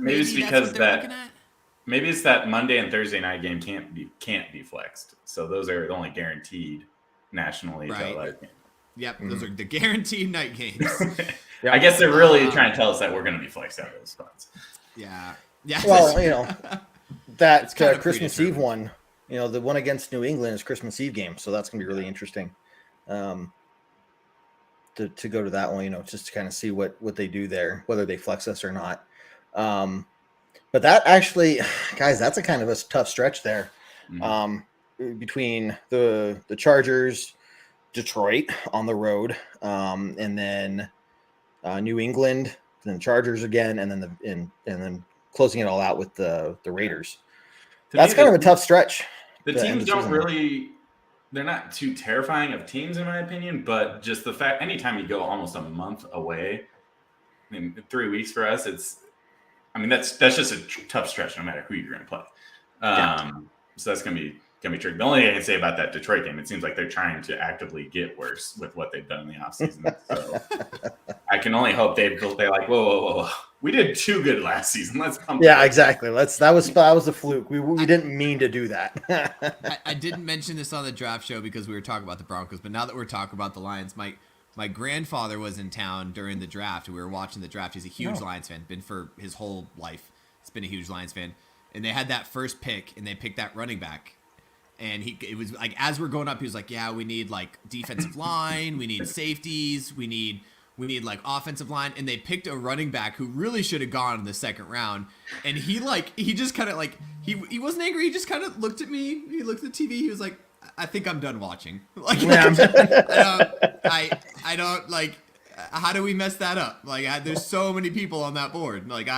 Maybe it's that Monday and Thursday night game can't be flexed. So those are the only guaranteed nationally televised games. Yep, those are the guaranteed night games. I guess they're really trying to tell us that we're going to be flexed out of those spots. Yeah. Yeah. Well, that Christmas Eve one The one against New England is Christmas Eve game, so that's gonna be really interesting. To go to that one, just to kind of see what they do there, whether they flex us or not. But that actually, guys, that's a kind of a tough stretch there. Between the Chargers, Detroit on the road, and then New England, then Chargers again, and then closing it all out with the Raiders. That's kind of a tough stretch. The teams don't really, they're not too terrifying of teams in my opinion, but just the fact anytime you go almost a month away, 3 weeks for us, that's just a tough stretch no matter who you're going to play. So that's going to be tricky. The only thing I can say about that Detroit game, it seems like they're trying to actively get worse with what they've done in the offseason. So I can only hope they're like, whoa. We did too good last season. Let's come. Yeah, exactly. That was a fluke. We didn't mean to do that. I didn't mention this on the draft show because we were talking about the Broncos, but now that we're talking about the Lions, my grandfather was in town during the draft. We were watching the draft. He's a huge Lions fan, been for his whole life. He's been a huge Lions fan. And they had that first pick, and they picked that running back. And it was like, as we're going up, he was like, yeah, we need like defensive line, we need safeties, we need like offensive line. And they picked a running back who really should have gone in the second round. And he just kind of like, he wasn't angry. He just kind of looked at me. He looked at the TV. He was like, I think I'm done watching. Like, I don't like, how do we mess that up? Like, there's so many people on that board. Like,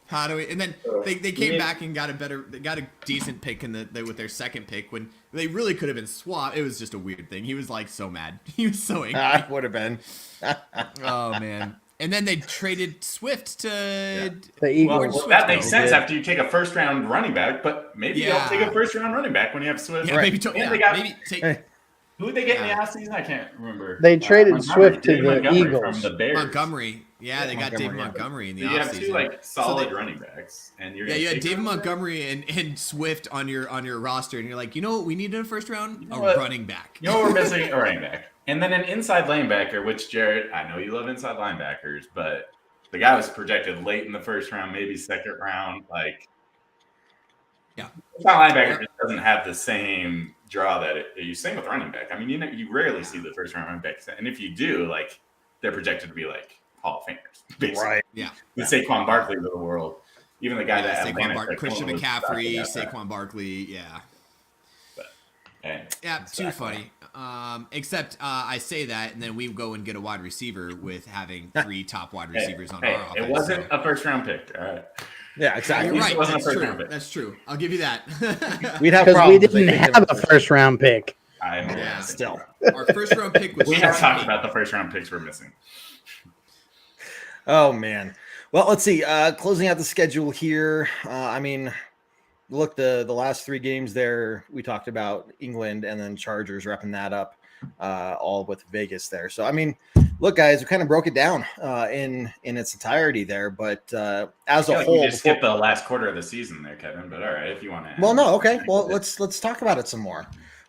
how do we? And then they came back and got a decent pick with their second pick when they really could have been swapped. It was just a weird thing. He was like so mad. He was so angry. I would have been. Oh man. And then they traded Swift to the Eagles. Well, that makes sense after you take a first round running back, but maybe you don't take a first round running back when you have Swift. Yeah, right. maybe take. Who did they get in the offseason? I can't remember. They traded Swift to the Eagles. From the Bears. Montgomery. Yeah, they got David Montgomery in the offseason. You have two like solid running backs, and you had David Montgomery and Swift on your roster, and you're like, what we need in the first round? Running back. We're missing a running back, and then an inside linebacker. Which Jared, I know you love inside linebackers, but the guy was projected late in the first round, maybe second round. Like, inside linebacker just doesn't have the same draw that you same with running back. I mean, you rarely see the first round running backs, and if you do, like, they're projected to be like Hall of Famers, basically. Right? Yeah. The Saquon Barkley of the world, even the guy that Christian McCaffrey, Saquon Barkley, too funny. Except I say that, and then we go and get a wide receiver with having 3 top wide receivers on our offense. It wasn't a first round pick. All right. Yeah, exactly. You're right. That's true. I'll give you that. We'd have because we didn't have a first round pick. Still. Our first round pick was. We have talked about the first round picks we're missing. Oh man. Well, let's see. Closing out the schedule here. Look, the last 3 games there, we talked about England and then Chargers wrapping that up, all with Vegas there. So, look, guys, we kind of broke it down in its entirety there. But as a whole, you just skipped the last quarter of the season there, Kevin. But all right, if you want to. Well, no, okay. Well, let's talk about it some more.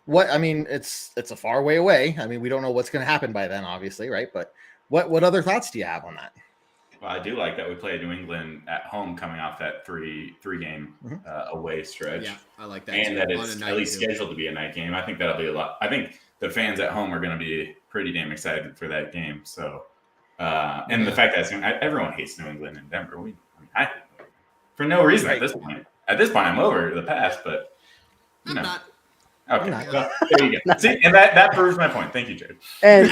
It's a far way away. We don't know what's going to happen by then, obviously, right? But what other thoughts do you have on that? Well, I do like that we play New England at home coming off that three game away stretch. Yeah, I like that. And that it's at least scheduled to be a night game. I think that'll be a lot. I think the fans at home are going to be pretty damn excited for that game. So, and the fact that everyone hates New England and Denver. For no reason at this point. At this point, I'm over the past, but I'm not. Okay, well, there you go. See, and that proves my point. Thank you, Jared. And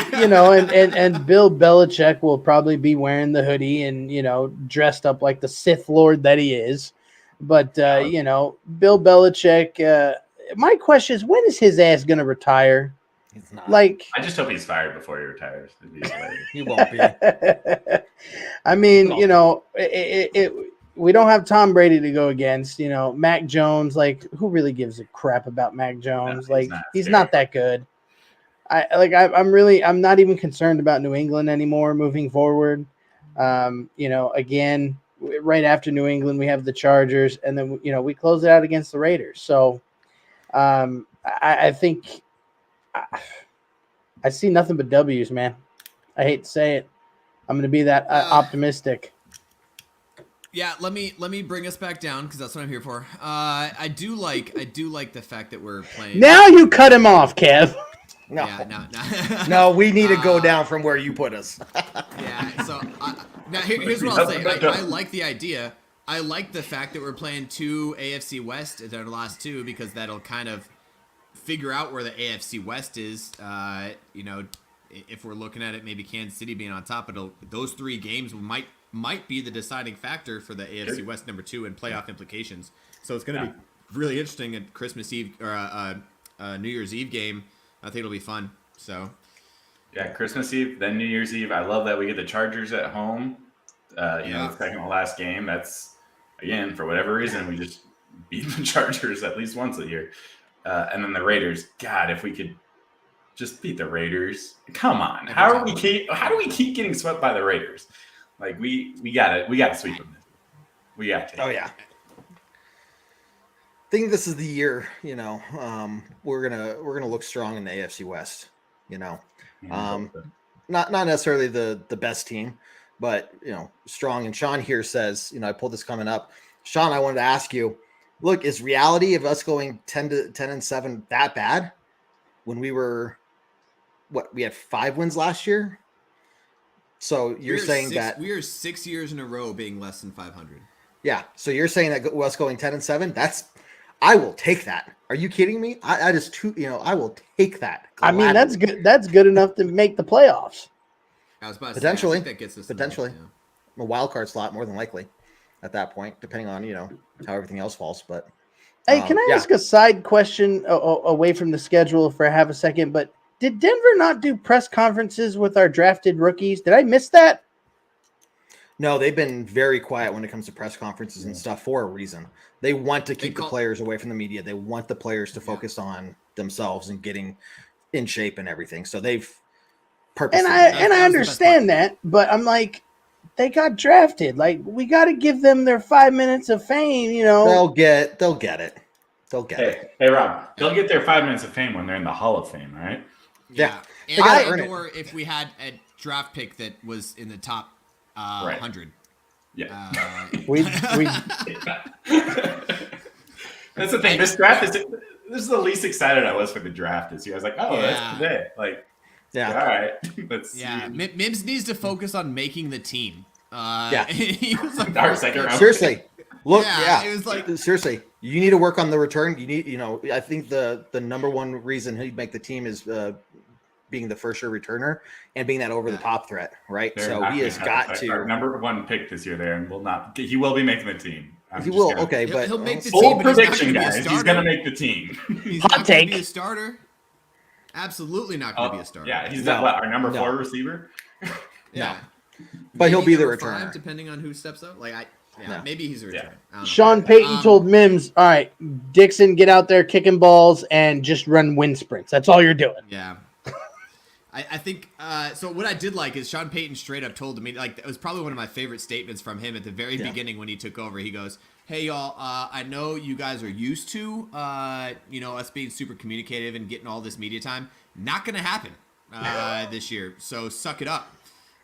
and Bill Belichick will probably be wearing the hoodie and dressed up like the Sith Lord that he is. But Bill Belichick. My question is, when is his ass going to retire? He's not. Like, I just hope he's fired before he retires. He won't be. We don't have Tom Brady to go against, Mac Jones. Like, who really gives a crap about Mac Jones? No, he's not that good. I'm not even concerned about New England anymore moving forward. Again, right after New England, we have the Chargers, and then, we close it out against the Raiders. So I think I see nothing but W's, man. I hate to say it. I'm going to be that optimistic. Yeah, let me bring us back down because that's what I'm here for. I do like the fact that we're playing. Now you cut him off, Kev. No, Yeah, no, we need to go down from where you put us. Yeah. So now here's what I'll say. I like the idea. I like the fact that we're playing 2 AFC West in our last 2 because that'll kind of figure out where the AFC West is. If we're looking at it, maybe Kansas City being on top, those 3 games might be the deciding factor for the AFC West number 2 and playoff implications. So it's going to be really interesting at Christmas Eve or New Year's Eve game. I think it'll be fun. So yeah, Christmas Eve, then New Year's Eve. I love that we get the Chargers at home. The second to last game. That's, again, for whatever reason, we just beat the Chargers at least once a year. And then the Raiders. God, if we could just beat the Raiders. Come on. How do we keep getting swept by the Raiders? Like we gotta sweep them. We got to. Oh yeah. I think this is the year, we're gonna look strong in the AFC West. Not necessarily the best team, but strong. And Sean here says, I pulled this coming up. Sean, I wanted to ask you, look, is reality of us going 10-7 that bad? When we were, we had 5 wins last year. So you're saying that we are 6 years in a row being less than 500. Yeah. So you're saying that us going 10-7, I will take that. Are you kidding me? I will take that. I mean, that's good. That's good enough to make the playoffs. I was about to Potentially. say, I think that gets us Potentially. A wild card slot, more than likely, at that point, depending on, how everything else falls. But hey, can I ask a side question away from the schedule for half a second? But did Denver not do press conferences with our drafted rookies? Did I miss that? No, they've been very quiet when it comes to press conferences and stuff for a reason. They want to keep the players away from the media. They want the players to focus on themselves and getting in shape and everything. So they've purposely. And I understand that, but I'm like, they got drafted. Like, we got to give them their 5 minutes of fame. They'll get it. They'll get it. Hey, Rob, they'll get their 5 minutes of fame when they're in the Hall of Fame, right? Yeah. Or if we had a draft pick that was in the top 100. Yeah. We That's the thing. This is the least excited I was for the draft this year. I was like, that's today. Like, all right. Let's see. Mims needs to focus on making the team. He was like, our second round. Seriously. Look, it was like, seriously, you need to work on the return. You need, I think the number one reason he'd make the team is being the first year returner and being that over the top threat, right? So he has got to. Our number 1 pick this year there, and he will be making the team. He will, okay, but he'll make the full team. Prediction, guys. He's going to make the team. He's Hot not going take. to be a starter. Absolutely not going to be a starter. Yeah, he's our number 4 receiver. Yeah, but he'll be the number returner 5, depending on who steps up. Maybe he's a returner. Sean Payton told Mims, all right, Dixon, get out there kicking balls and just run wind sprints. That's all you're doing. Yeah. I think so. What I did like is Sean Payton straight up told me, like, it was probably one of my favorite statements from him at the very beginning when he took over. He goes, "Hey y'all, I know you guys are used to us being super communicative and getting all this media time. Not gonna happen this year. So suck it up."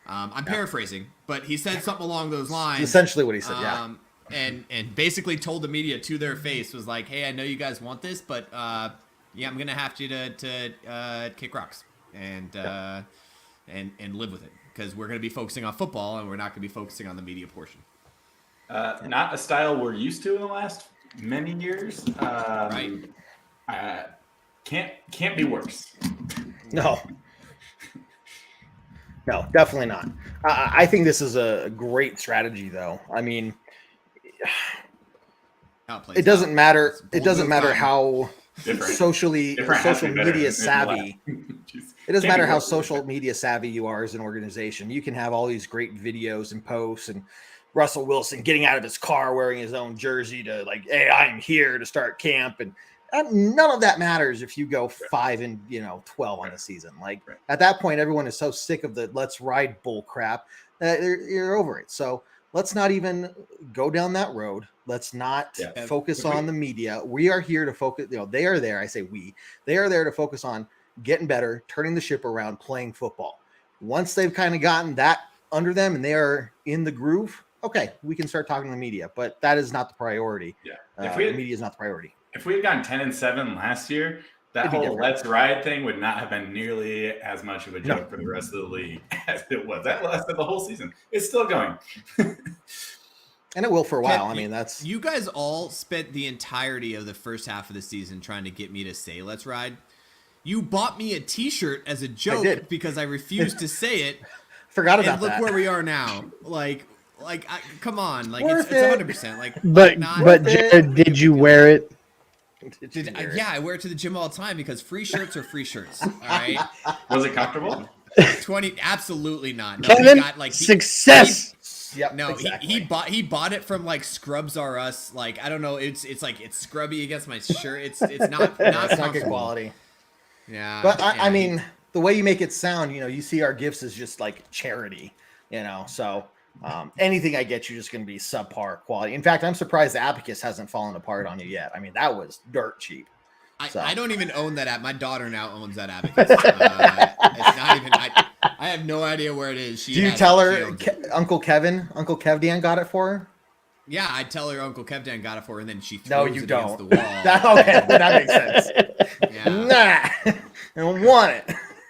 I'm paraphrasing, but he said something along those lines. Essentially what he said. And basically told the media to their face, was like, "Hey, I know you guys want this, but I'm gonna have you to kick rocks and live with it, because we're gonna be focusing on football and we're not gonna be focusing on the media portion." Not a style we're used to in the last many years. Right. Can't be worse. No, definitely not. I think this is a great strategy, though. I mean, it doesn't matter. It doesn't matter how social media savvy. It doesn't matter how social media savvy you are as an organization. You can have all these great videos and posts, and Russell Wilson getting out of his car wearing his own jersey to, like, "Hey, I'm here to start camp," and none of that matters if you go 5-12 on the season. Like, at that point, everyone is so sick of the "let's ride" bull crap that you're over it. So let's not even go down that road. Let's not focus on the media. We are here to focus. They are there. I say we. They are there to focus on getting better, turning the ship around, playing football. Once they've kind of gotten that under them and they are in the groove, okay, we can start talking to the media, but that is not the priority. Yeah. The media is not the priority. If we had gone 10-7 last year, that It'd be whole different. let's ride thing would not have been nearly as much of a joke for the rest of the league as it was. That lasted the whole season. It's still going. And it will for a while. I mean, that's you guys all spent the entirety of the first half of the season trying to get me to say let's ride. You bought me a t-shirt as a joke because I refused to say it. Forgot about and look that. where we are now. Come on. Like Worth it's 100%. Like But Jared, did you wear it? yeah, I wear it to the gym all the time because free shirts are free shirts. All right. Was it comfortable? 20, absolutely not. No, Kevin, he got, like, success. Yep, No, exactly. he bought it from like Scrubs R Us. Like I don't know, it's like it's scrubby against my shirt. It's not It's not good quality. Yeah, But I mean, the way you make it sound, you see our gifts as just like charity, So anything I get you just going to be subpar quality. In fact, I'm surprised the Abacus hasn't fallen apart on you yet. I mean, that was dirt cheap. I don't even own that app. My daughter now owns that Abacus. It's not even. I have no idea where it is. Do you tell her Uncle Kev Dan got it for her? Yeah, I tell her Uncle Kev Dan got it for her, and then she throws No, it you against don't. the wall. That makes sense. Yeah. Nah, I don't want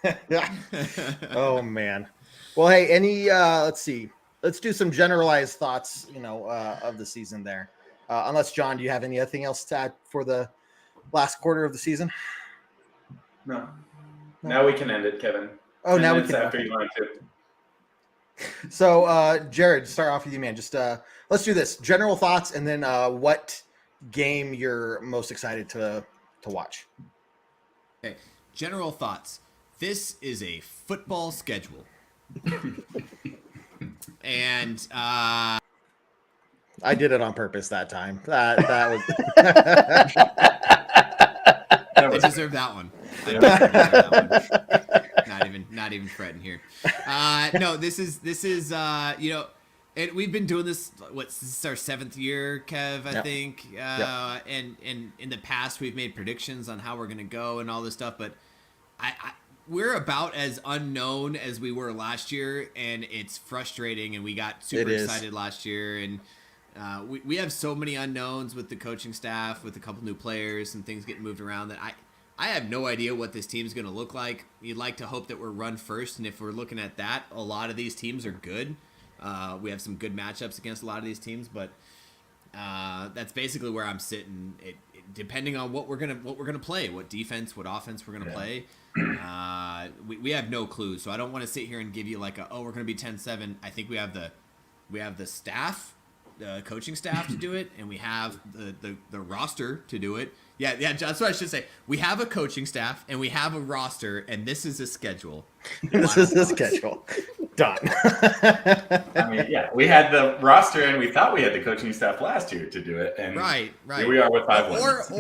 it. Oh man. Well, hey, let's see. Let's do some generalized thoughts, of the season there. Unless John, do you have anything else to add for the last quarter of the season? No. Now we can end it, Kevin. Oh, now we can. After you wanted to. So, Jared, start off with you, man. Just let's do this. General thoughts, and then what game you're most excited to watch. Okay. General thoughts. This is a football schedule. And I did it on purpose that time. That was I deserve that one. Not even fretting here. No, this is and we've been doing this. This is our 7th year, Kev, I think. And in the past, we've made predictions on how we're going to go and all this stuff. But we're about as unknown as we were last year, and it's frustrating. And we got super excited last year, and we have so many unknowns with the coaching staff, with a couple new players and things getting moved around that I have no idea what this team's going to look like. You'd like to hope that we're run first, and if we're looking at that, a lot of these teams are good. We have some good matchups against a lot of these teams, but that's basically where I'm sitting. Depending on what we're gonna play, what defense, what offense we're gonna play, we have no clue. So I don't want to sit here and give you like we're gonna be 10-7. I think we have the staff, the coaching staff to do it, and we have the roster to do it. Yeah, that's what I should say. We have a coaching staff, and we have a roster, and this is a schedule. This is the schedule. Done. I mean, yeah, we had the roster, and we thought we had the coaching staff last year to do it, and right. Here we are with 5 wins.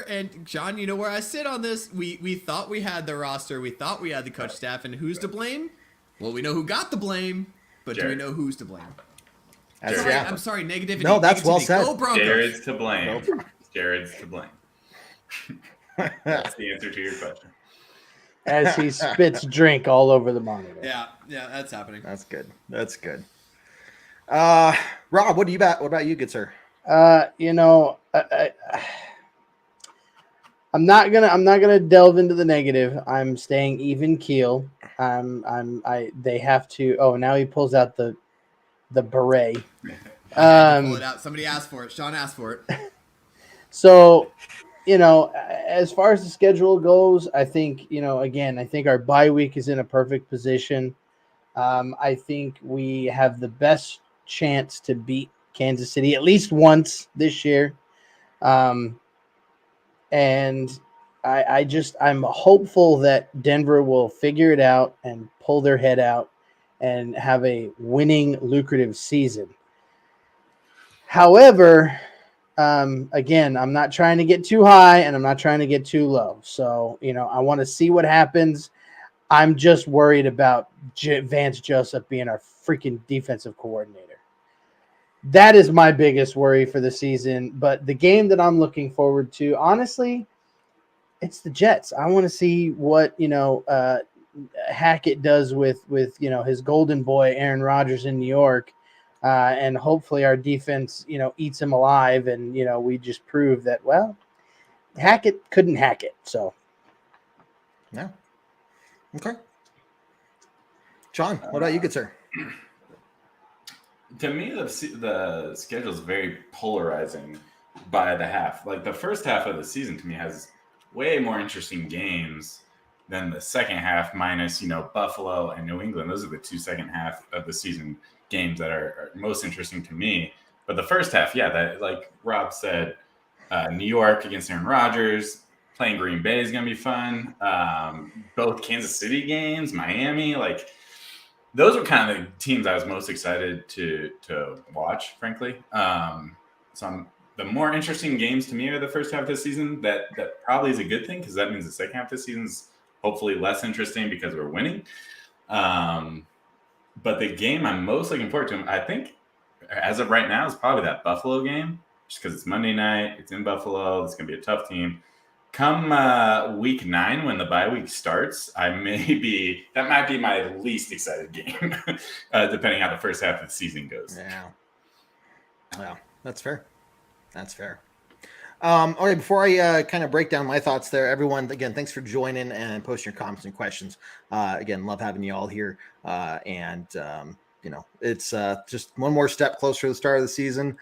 And John, you know where I sit on this. We thought we had the roster, we thought we had the coach staff, and who's to blame? Well, we know who got the blame, but Jared. do we know who's to blame? Jared. I'm sorry, negativity. No, that's well said. Go Broncos. Jared's to blame. Jared's to blame. That's the answer to your question. As he spits drink all over the monitor. Yeah, that's happening. That's good. Rob, what about you, good sir? I'm not gonna delve into the negative. I'm staying even keel. They have to. Oh, now he pulls out the beret. Pull it out. Somebody asked for it. Sean asked for it. So, as far as the schedule goes, I think, I think our bye week is in a perfect position. I think we have the best chance to beat Kansas City at least once this year. And I'm hopeful that Denver will figure it out and pull their head out and have a winning, lucrative season. However, again, I'm not trying to get too high and I'm not trying to get too low. So, I want to see what happens. I'm just worried about Vance Joseph being our freaking defensive coordinator. That is my biggest worry for the season. But the game that I'm looking forward to, honestly, it's the Jets. I want to see what, Hackett does with his golden boy, Aaron Rodgers in New York. and hopefully our defense, eats him alive, and we just prove that Hackett couldn't hack it. So, yeah, okay. John, what about you, good sir? To me, the schedule is very polarizing by the half. Like the first half of the season to me has way more interesting games than the second half, minus Buffalo and New England. Those are the two second half of the season games that are most interesting to me. But the first half, that, like Rob said, New York against Aaron Rodgers, playing Green Bay is going to be fun. Both Kansas City games, Miami, like those were kind of the teams I was most excited to watch, frankly. The more interesting games to me are the first half of the season. That probably is a good thing, because that means the second half of the season is hopefully less interesting because we're winning. But the game I'm most looking forward to, I think, as of right now, is probably that Buffalo game, just because it's Monday night, it's in Buffalo, it's going to be a tough team. Come week 9, when the bye week starts, that might be my least excited game, depending how the first half of the season goes. Yeah, that's fair. That's fair. Okay, before I kind of break down my thoughts there, everyone, again, thanks for joining and posting your comments and questions. Again, love having you all here. It's just one more step closer to the start of the season,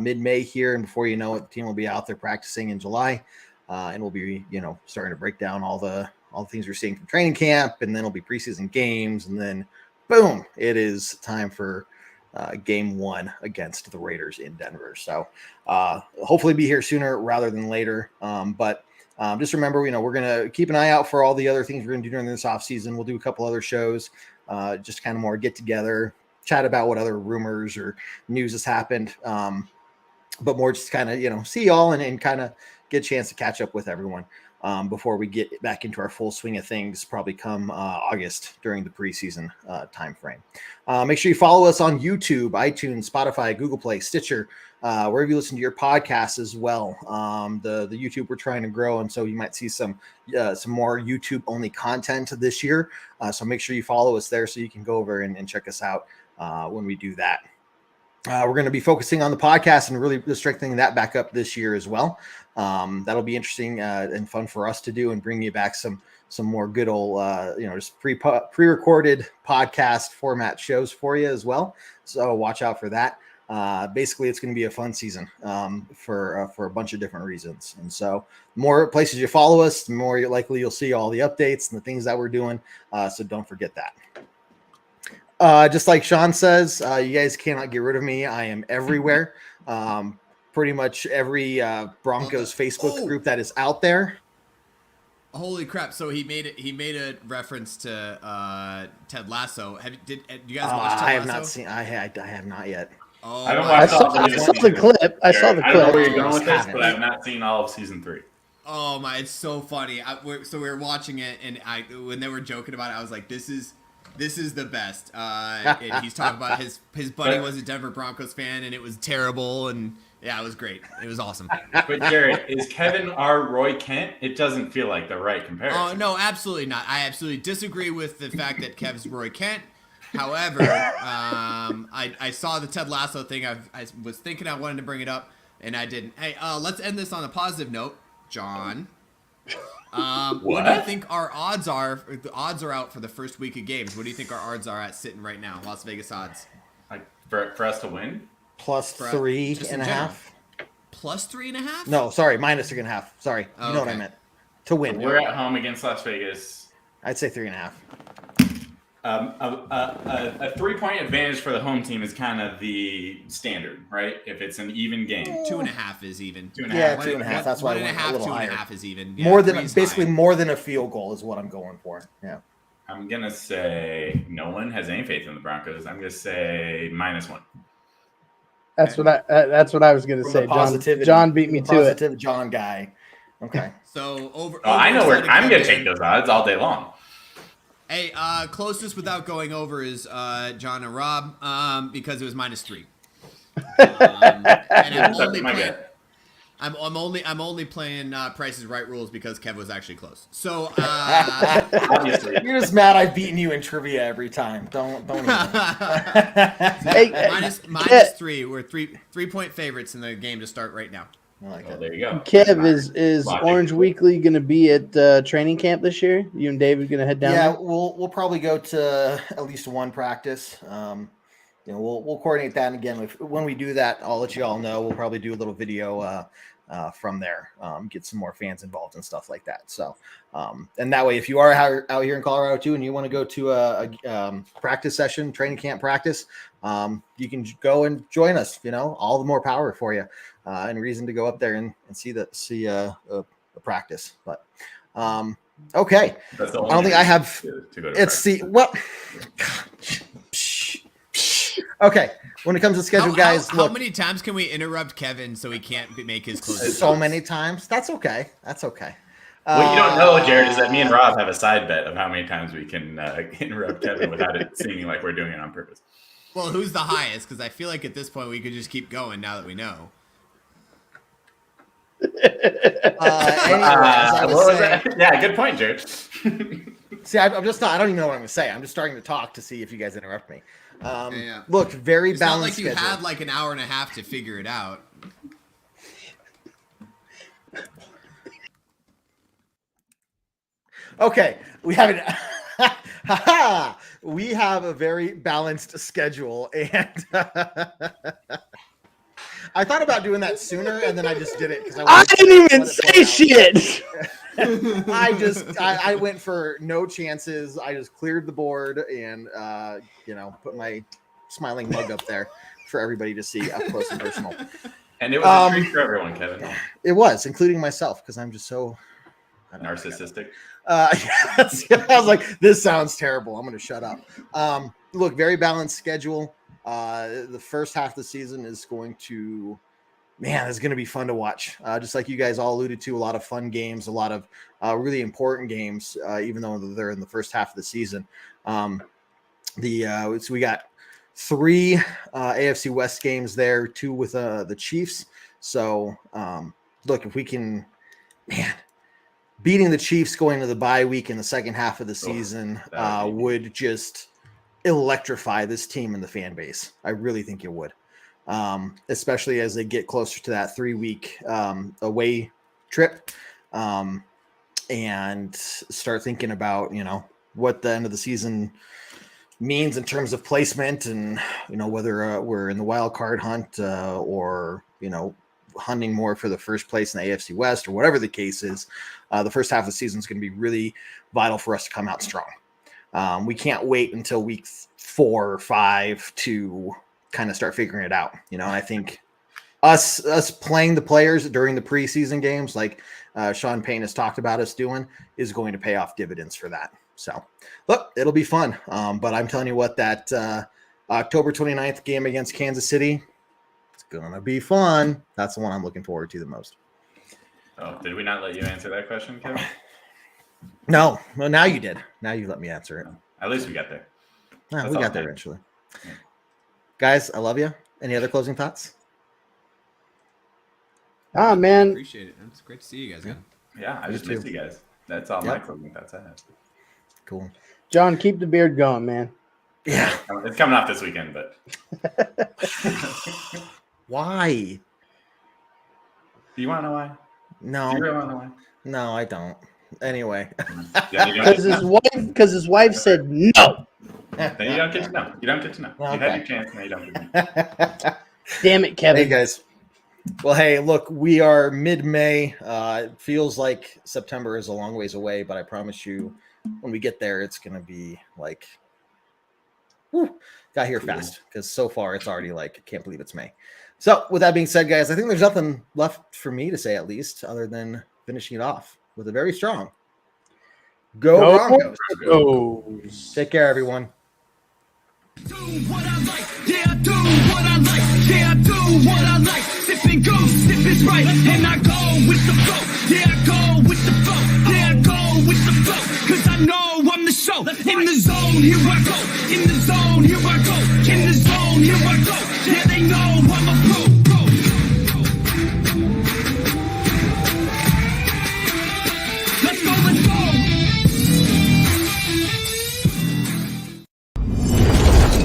mid-May here. And before you know it, the team will be out there practicing in July. And we'll be, starting to break down all the things we're seeing from training camp. And then it'll be preseason games. And then, boom, it is time for game 1 against the Raiders in Denver. So hopefully be here sooner rather than later. But just remember, we're going to keep an eye out for all the other things we're going to do during this offseason. We'll do a couple other shows, just kind of more get together, chat about what other rumors or news has happened. But more just kind of, see y'all and kind of get a chance to catch up with everyone before we get back into our full swing of things, probably come August during the preseason time frame. Make sure you follow us on YouTube, iTunes, Spotify, Google Play, Stitcher, wherever you listen to your podcasts as well. The YouTube we're trying to grow, and so you might see some more YouTube only content this year. So make sure you follow us there so you can go over and check us out when we do that. We're going to be focusing on the podcast and really strengthening that back up this year as well. That'll be interesting and fun for us to do, and bring you back some more good old, just pre-recorded podcast format shows for you as well. So watch out for that. Basically, it's going to be a fun season for a bunch of different reasons. And so the more places you follow us, the more likely you'll see all the updates and the things that we're doing. So don't forget that. Just like Sean says, you guys cannot get rid of me. I am everywhere. Pretty much every Broncos Facebook group that is out there. Holy crap! So he made a reference to Ted Lasso. Did you guys watch Ted Lasso? I have not seen. I have not yet. Oh, I don't I saw the clip. I saw the I don't know clip. where you're going with this, but I've not seen all of season 3. Oh my! It's so funny. So we were watching it, and when they were joking about it, I was like, "This is the best." And he's talking about his buddy was a Denver Broncos fan, and it was terrible. And yeah, it was great. It was awesome. But Jared, is Kevin our Roy Kent? It doesn't feel like the right comparison. Oh no, absolutely not. I absolutely disagree with the fact that Kev's Roy Kent. However, I saw the Ted Lasso thing. I was thinking I wanted to bring it up, and I didn't. Hey, let's end this on a positive note, John. What do you think our odds are? The odds are out for the first week of games. What do you think our odds are at sitting right now? Las Vegas odds. Like for us to win? Plus 3.5. Plus 3.5? No, sorry, minus 3.5. Sorry, you know what I meant. To win. We're at home against Las Vegas. I'd say 3.5. A 3-point advantage for the home team is kind of the standard, right? If it's an even game, 2.5 is even. 2.5. Yeah, 2.5. That's why I went a little higher. 2.5 is even. Yeah, more than a field goal is what I'm going for. Yeah. I'm gonna say no one has any faith in the Broncos. I'm gonna say -1. That's what I was going to say. John beat me to it. John guy. Okay. So over. I know where I'm going to take those odds all day long. Hey, closest without going over is John and Rob, because it was -3. And I'm only playing Price is Right rules because Kev was actually close. So Obviously. You're just mad I've beaten you in trivia every time. Don't even. minus 3. We're 3-point favorites in the game to start right now. I like it. There you go. Kev, is Orange Weekly going to be at training camp this year? You and David going to head down Yeah, there? we'll probably go to at least one practice. We'll coordinate that, and again, when we do that, I'll let you all know. We'll probably do a little video from there, get some more fans involved and stuff like that. So, and that way, if you are out here in Colorado too, and you want to go to a practice session, training camp practice, you can go and join us. All the more power for you, and reason to go up there and see a practice. But okay, I don't think I have. To go to It's practice. Okay, when it comes to schedule, guys, how look, many times can we interrupt Kevin so he can't make his closing? so many times. That's okay. What you don't know, Jared, is that me and Rob have a side bet of how many times we can interrupt Kevin without it seeming like we're doing it on purpose. Well, who's the highest? Because I feel like at this point we could just keep going now that we know. What was that? Yeah, good point, Jared. See, I'm just not. I don't even know what I'm going to say. I'm just starting to talk to see if you guys interrupt me. Yeah. Look, very It's not balanced like you schedule. had like an hour and a half to figure it out. Okay, we have we have a very balanced schedule, and I thought about doing that sooner, and then I just did it because I didn't even say shit. I went for no chances. I just cleared the board and put my smiling mug up there for everybody to see up close and personal. And it was a treat for everyone, Kevin. It was, including myself, because I'm just so Narcissistic. Yes. I was like, this sounds terrible. I'm going to shut up. Look, very balanced schedule. The first half of the season is going to, it's going to be fun to watch. Just like you guys all alluded to, a lot of fun games, a lot of really important games, even though they're in the first half of the season. So we got 3 AFC West games there, 2 with the Chiefs. So look, if we can, beating the Chiefs going to the bye week in the second half of the season would just electrify this team and the fan base. I really think it would, especially as they get closer to that 3-week away trip and start thinking about, what the end of the season means in terms of placement and, whether we're in the wild card hunt or, hunting more for the first place in the AFC West or whatever the case is. The first half of the season is going to be really vital for us to come out strong. We can't wait until week 4 or 5 to kind of start figuring it out. And I think us playing the players during the preseason games, like Sean Payne has talked about us doing, is going to pay off dividends for that. So look, it'll be fun. But I'm telling you what, that October 29th game against Kansas City, it's going to be fun. That's the one I'm looking forward to the most. Oh, did we not let you answer that question, Kevin? No, well, now you did. Now you let me answer it. At least we got there. No, That's we all got there good. eventually. Guys, I love you. Any other closing thoughts? Man, Appreciate it. It's great to see you guys again. Yeah, I just missed you guys. That's all my closing thoughts I have. Cool. John, keep the beard going, man. Yeah. It's coming off this weekend, but Why? do you want to know why? No. Do you really want to know why? No, I don't. Anyway. Yeah, you don't, Because his wife said no. then you don't get to know. You don't get to know. You Okay. had your chance, now you don't get to know. Damn it, Kevin. Hey, guys. Well, hey, look, we are mid-May. It feels like September is a long ways away, but I promise you, when we get there, it's going to be like, got here fast, because so far it's already like, I can't believe it's May. So with that being said, guys, I think there's nothing left for me to say, at least, other than finishing it off with a very strong Go Broncos. Broncos. Take care, everyone. Do what I like, yeah, I do what I like, yeah, I do what I like. Sipping goose, sip is right, and I go with the flow, yeah, I go with the flow, yeah, I go with the flow, cause I know I'm the show. In the zone, here I go, in the zone, here I go, in the zone, here I go, yeah, they know I'm a pro.